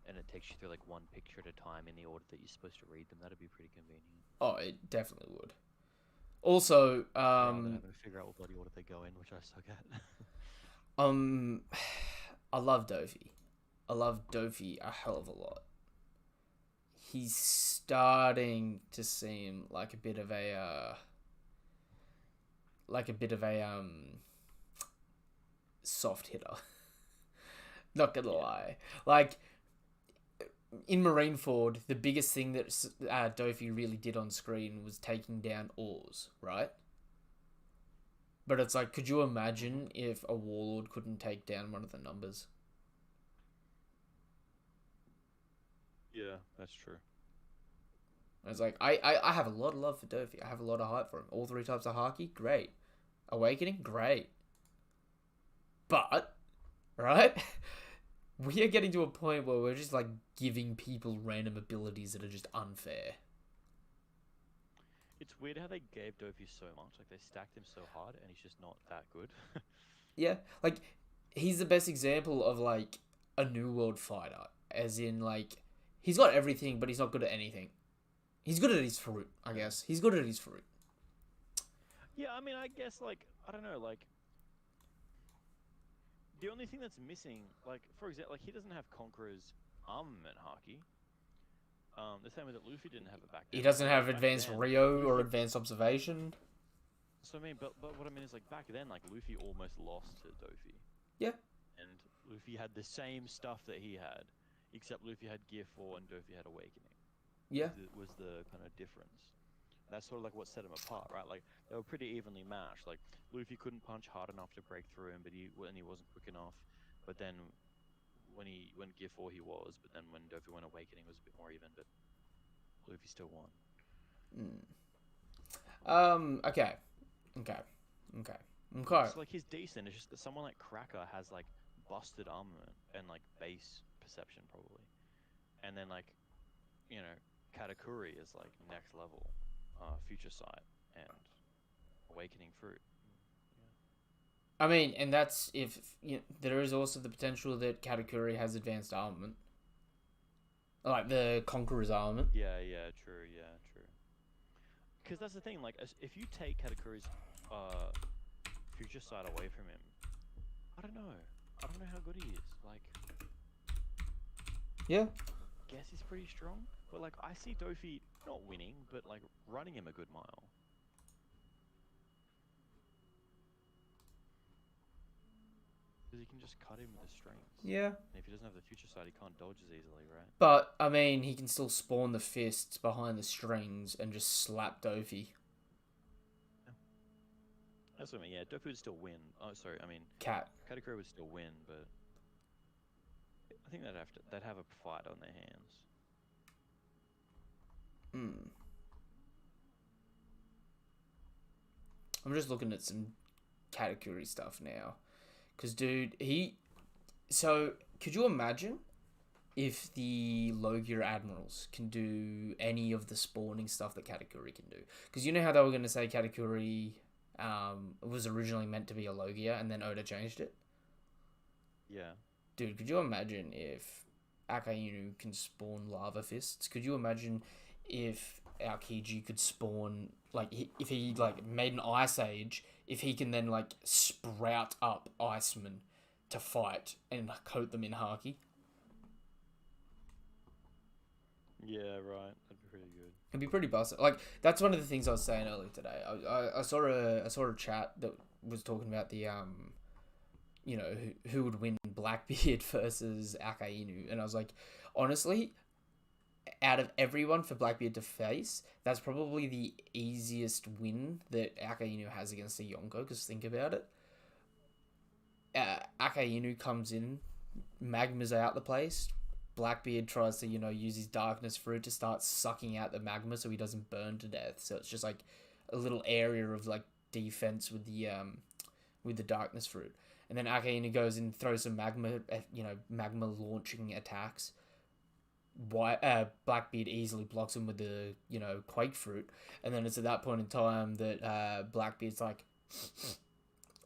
and it takes you through like one picture at a time in the order that you're supposed to read them. That'd be pretty convenient. Oh, it definitely would. Also, having to figure out what bloody order they go in, which I suck at. I love Dofi. I love Dofi a hell of a lot. He's starting to seem like a bit of a soft hitter. Not gonna lie. Like, in Marineford, the biggest thing that Dofi really did on screen was taking down ores, right? But it's like, could you imagine if a warlord couldn't take down one of the numbers? Yeah, that's true. I was like, I have a lot of love for Dofi. I have a lot of hype for him. All 3 types of Haki, great. Awakening, great. But, right? We are getting to a point where we're just, like, giving people random abilities that are just unfair. It's weird how they gave Dofi so much. Like they stacked him so hard, and he's just not that good. Yeah, like he's the best example of like a new world fighter, as in like he's got everything, but he's not good at anything. He's good at his fruit, I Yeah. guess. He's good at his fruit. Yeah, I mean, I guess like I don't know, like the only thing that's missing, like for example, like he doesn't have Conqueror's armament haki. The same way that Luffy didn't have it back He then. Like doesn't have back advanced then, Rio or Luffy. advanced observation. So I mean, but what I mean is like back then, like Luffy almost lost to Dofi, Yeah, and Luffy had the same stuff that he had, except Luffy had Gear 4 and Dofi had Awakening. yeah, Was the kind of difference. That's sort of like what set them apart, right? Like they were pretty evenly matched. Like Luffy couldn't punch hard enough to break through him, but he wasn't quick enough. But then when Gear 4 he was, but then when Dofi went Awakening it was a bit more even, but Luffy still won. Okay. Okay. Okay. Okay. So like he's decent. It's just that someone like Cracker has like busted armament and like base perception probably, and then like you know Katakuri is like next level, future sight and awakening fruit. I mean, and that's if there is also the potential that Katakuri has advanced armament, like the Conqueror's armament. Yeah, true, yeah, true. Because that's the thing. Like if you take Katakuri's uh future sight away from him, I don't know. I don't know how good he is. Like, Yeah. guess he's pretty strong. But like, I see Dofi not winning, but like running him a good mile. Because he can just cut him with the strings. Yeah. And if he doesn't have the future sight, he can't dodge as easily, right? But I mean, he can still spawn the fists behind the strings and just slap Dofi. That's what I mean. Yeah, Dofi would still win. Oh, sorry. I mean, Cat. Katakuri would still win, but I think they'd have a fight on their hands. I'm just looking at some Katakuri stuff now. Because, dude, So, could you imagine if the Logia Admirals can do any of the spawning stuff that Katakuri can do? Because you know how they were going to say Katakuri was originally meant to be a Logia and then Oda changed it? Yeah. Dude, could you imagine if Akainu can spawn lava fists? Could you imagine if Aokiji could spawn, like, if he, like, made an Ice Age, if he can then, like, sprout up Icemen to fight and coat them in Haki? Yeah, right. That'd be pretty good. It'd be pretty busted. Like, that's one of the things I was saying earlier today. I saw a chat that was talking about the, who would win Blackbeard versus Akainu. And I was like, honestly, out of everyone for Blackbeard to face, that's probably the easiest win that Akainu has against a Yonko, because think about it. Akainu comes in, magma's out the place. Blackbeard tries to, use his darkness fruit to start sucking out the magma so he doesn't burn to death. So it's just like a little area of like defense with the darkness fruit. And then Akainu goes and throws some magma launching attacks. Blackbeard easily blocks him with the, quake fruit. And then it's at that point in time that Blackbeard's like,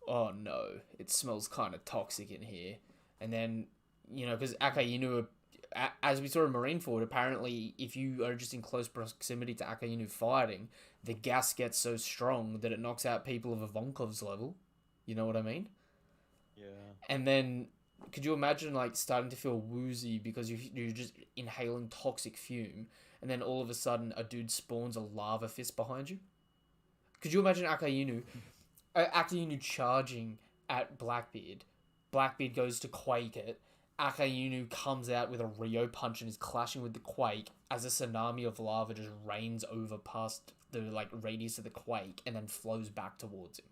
oh no, it smells kind of toxic in here. And then, because Akainu, as we saw in Marineford, apparently if you are just in close proximity to Akainu fighting, the gas gets so strong that it knocks out people of Ivankov's level. You know what I mean? Yeah. And then, could you imagine, like, starting to feel woozy because you're just inhaling toxic fume, and then all of a sudden a dude spawns a lava fist behind you? Could you imagine Akainu charging at Blackbeard? Blackbeard goes to quake it. Akainu comes out with a Rio punch and is clashing with the quake as a tsunami of lava just rains over past the, like, radius of the quake and then flows back towards him.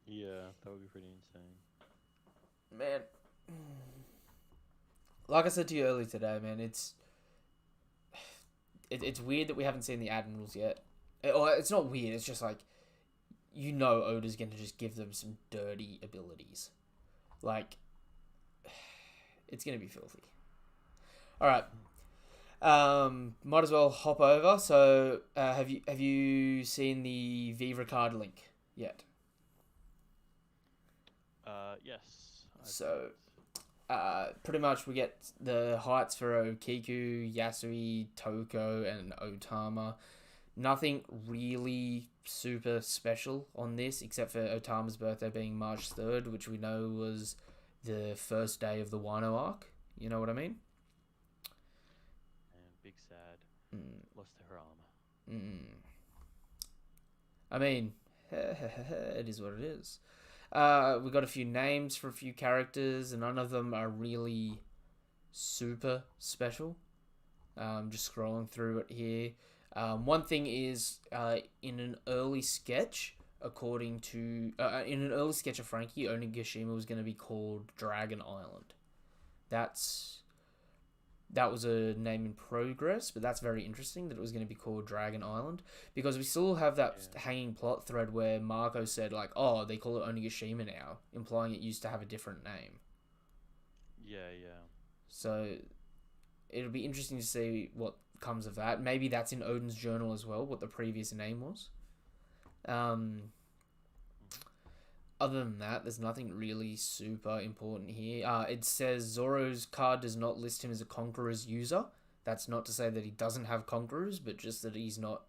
Yeah, that would be pretty insane. Man, like I said to you earlier today, man, it's weird that we haven't seen the Admirals yet. Or it's not weird, it's just like, Oda's going to just give them some dirty abilities. Like, it's going to be filthy. Alright. Might as well hop over. So, have you seen the Viva card link yet? Yes, I've seen So, it. pretty much we get the heights for Okiku, Yasui, Toko, and Otama. Nothing really super special on this, except for Otama's birthday being March 3rd, which we know was the first day of the Wano arc. You know what I mean? And big sad. Mm, Lost her arm. mm. I mean, it is what it is. We got a few names for a few characters, and none of them are really super special. Just scrolling through it here. One thing is, in an early sketch, in an early sketch of Frankie, Onigashima was going to be called Dragon Island. That's that was a name in progress, but that's very interesting that it was going to be called Dragon Island because we still have that Yeah. hanging plot thread where Marco said like, "Oh, they call it Onigashima now," implying it used to have a different name. Yeah, yeah. So it'll be interesting to see what comes of that. Maybe that's in Odin's journal as well, what the previous name was. Um, Hmm. Other than that, there's nothing really super important here. It says Zoro's card does not list him as a Conqueror's user. That's not to say that he doesn't have Conquerors, but just that he's not,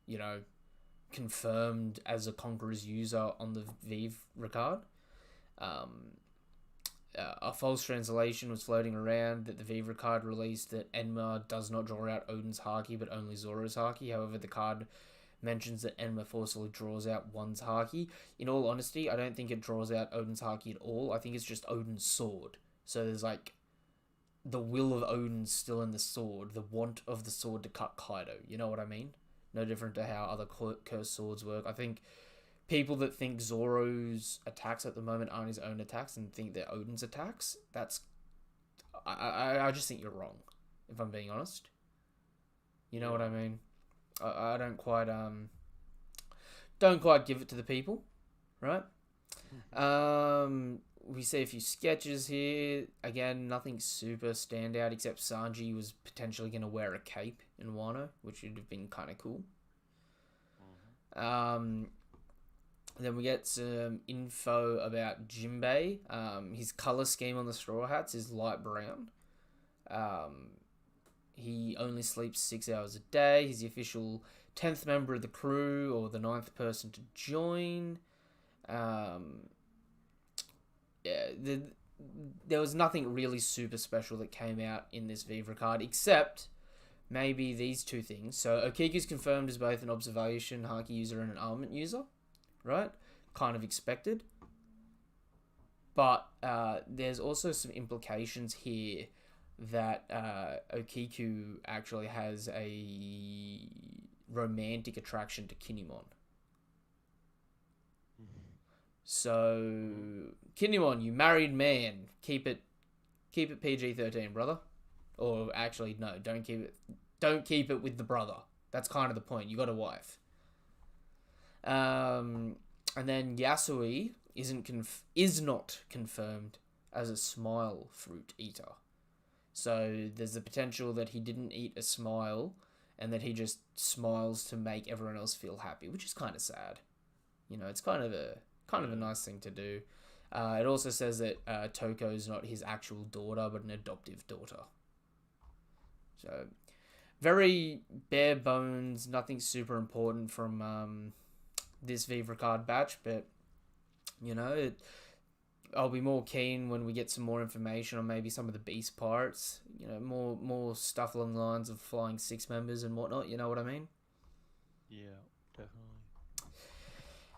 you know, confirmed as a Conqueror's user on the Vive card. Um, a false translation was floating around that the Viva card released that Enma does not draw out Odin's Haki but only Zoro's Haki. However, the card mentions that Enma forcefully draws out one's Haki. In all honesty, I don't think it draws out Odin's Haki at all. I think it's just Odin's sword. So there's like the will of Odin still in the sword, the want of the sword to cut Kaido. You know what I mean? No different to how other cursed swords work. I think people that think Zoro's attacks at the moment aren't his own attacks and think they're Odin's attacks, that's I just think you're wrong, if I'm being honest. You know what I Yeah. mean? I don't quite give it to the people, right? We see a few sketches here. Again, nothing super standout except Sanji was potentially going to wear a cape in Wano, which would have been kind of cool. Hmm. Um, Then we get some info about Jinbei. His color scheme on the Straw Hats is light brown. Um, he only sleeps 6 hours a day. He's the official 10th member of the crew or the ninth person to join. Um, yeah, there was nothing really super special that came out in this Viva card except maybe these two things. So Okiku's confirmed as both an observation Haki user and an armament user, right? Kind of expected. But there's also some implications here that Okiku actually has a romantic attraction to Kinemon. So Kinemon, you married man, keep it PG-13, brother. Or actually, no, don't keep it with the brother. That's kind of the point. You got a wife. And then Yasui is not confirmed as a smile fruit eater. So there's the potential that he didn't eat a smile and that he just smiles to make everyone else feel happy, which is kind of sad. It's kind of a Yeah. nice thing to do. It also says that Toko's not his actual daughter, but an adoptive daughter. So very bare bones, nothing super important from this Viva card batch, but I'll be more keen when we get some more information on maybe some of the beast parts. More stuff along the lines of flying six members and whatnot. You know what I mean? Yeah, definitely.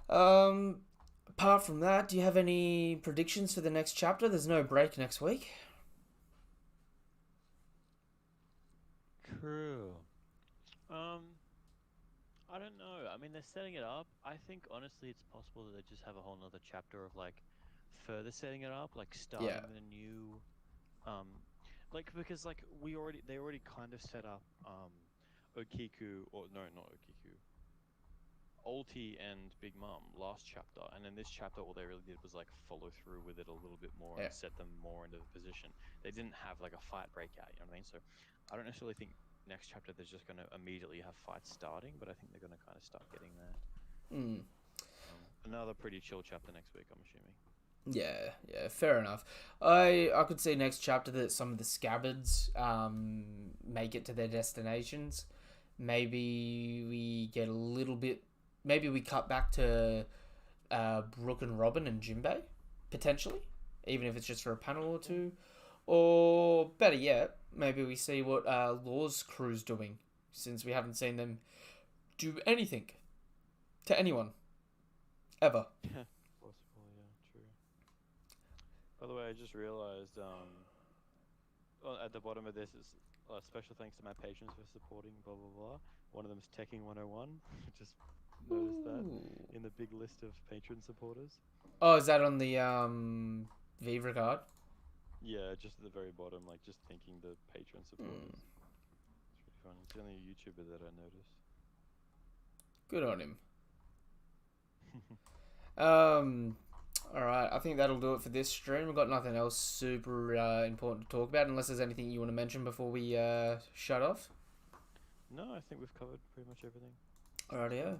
Um, Apart from that, do you have any predictions for the next chapter? There's no break next week. True. Um, I don't know. I mean, they're setting it up. I think honestly, it's possible that they just have a whole nother chapter of like further setting it up, like Yeah, starting with a new, um, like because like they already kind of set up Okiku or no, not Okiku. Ulti and Big Mom last chapter, and in this chapter, all they really did was like follow through with it a little bit more Yeah. and set them more into the position. They didn't have like a fight breakout, you know what I mean? So I don't necessarily think next chapter they're just going to immediately have fights starting, but I think they're going to kind of start getting there. Mm. Another pretty chill chapter next week, I'm assuming. Yeah, yeah, fair enough. I could see next chapter that some of the scabbards make it to their destinations. Maybe we get a little bit. Maybe we cut back to Brooke and Robin and Jinbei, potentially, even if it's just for a panel or two. Or better yet, maybe we see what Law's crew's doing, since we haven't seen them do anything to anyone ever. Possible, yeah, true. By the way, I just realized at the bottom of this is special thanks to my patrons for supporting blah blah blah. One of them is Teching 101. Just noticed that Ooh. in the big list of patron supporters. Oh, is that on the Viva card? Yeah, just at the very bottom, like just thanking the patron supporters. Mm, It's really funny. It's the only YouTuber that I noticed. good on him. Um, all right, I think that'll do it for this stream. We've got nothing else super important to talk about, unless there's anything you want to mention before we shut off. No, I think we've covered pretty much everything. Alrighty.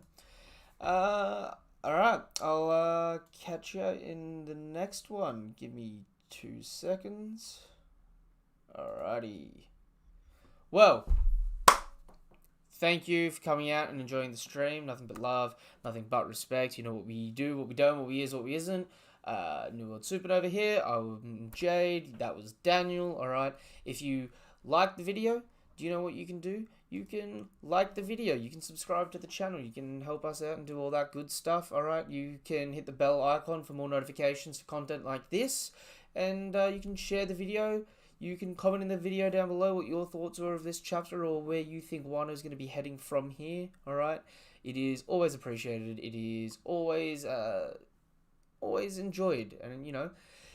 All right. I'll catch you in the next one. Give me 2 seconds. Alrighty. Well, thank you for coming out and enjoying the stream. Nothing but love, nothing but respect. You know what we do, what we don't, what we is, what we isn't. New World Supernova here. I'm Jade. That was Daniel. Alright. If you like the video, do you know what you can do? You can like the video, you can subscribe to the channel, you can help us out and do all that good stuff, alright? You can hit the bell icon for more notifications for content like this, and you can share the video. You can comment in the video down below what your thoughts are of this chapter or where you think Wano is going to be heading from here, alright? It is always appreciated, it is always enjoyed, and you know,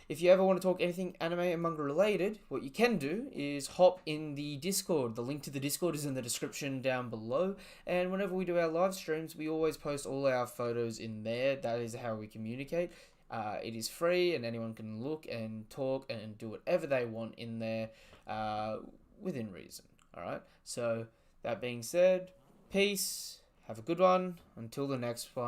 if you ever want to talk anything anime and manga related, what you can do is hop in the Discord. The link to the Discord is in the description down below. And whenever we do our live streams, we always post all our photos in there. That is how we communicate. It is free and anyone can look and talk and do whatever they want in there within reason. Alright? So, that being said, peace. Have a good one. Until the next one.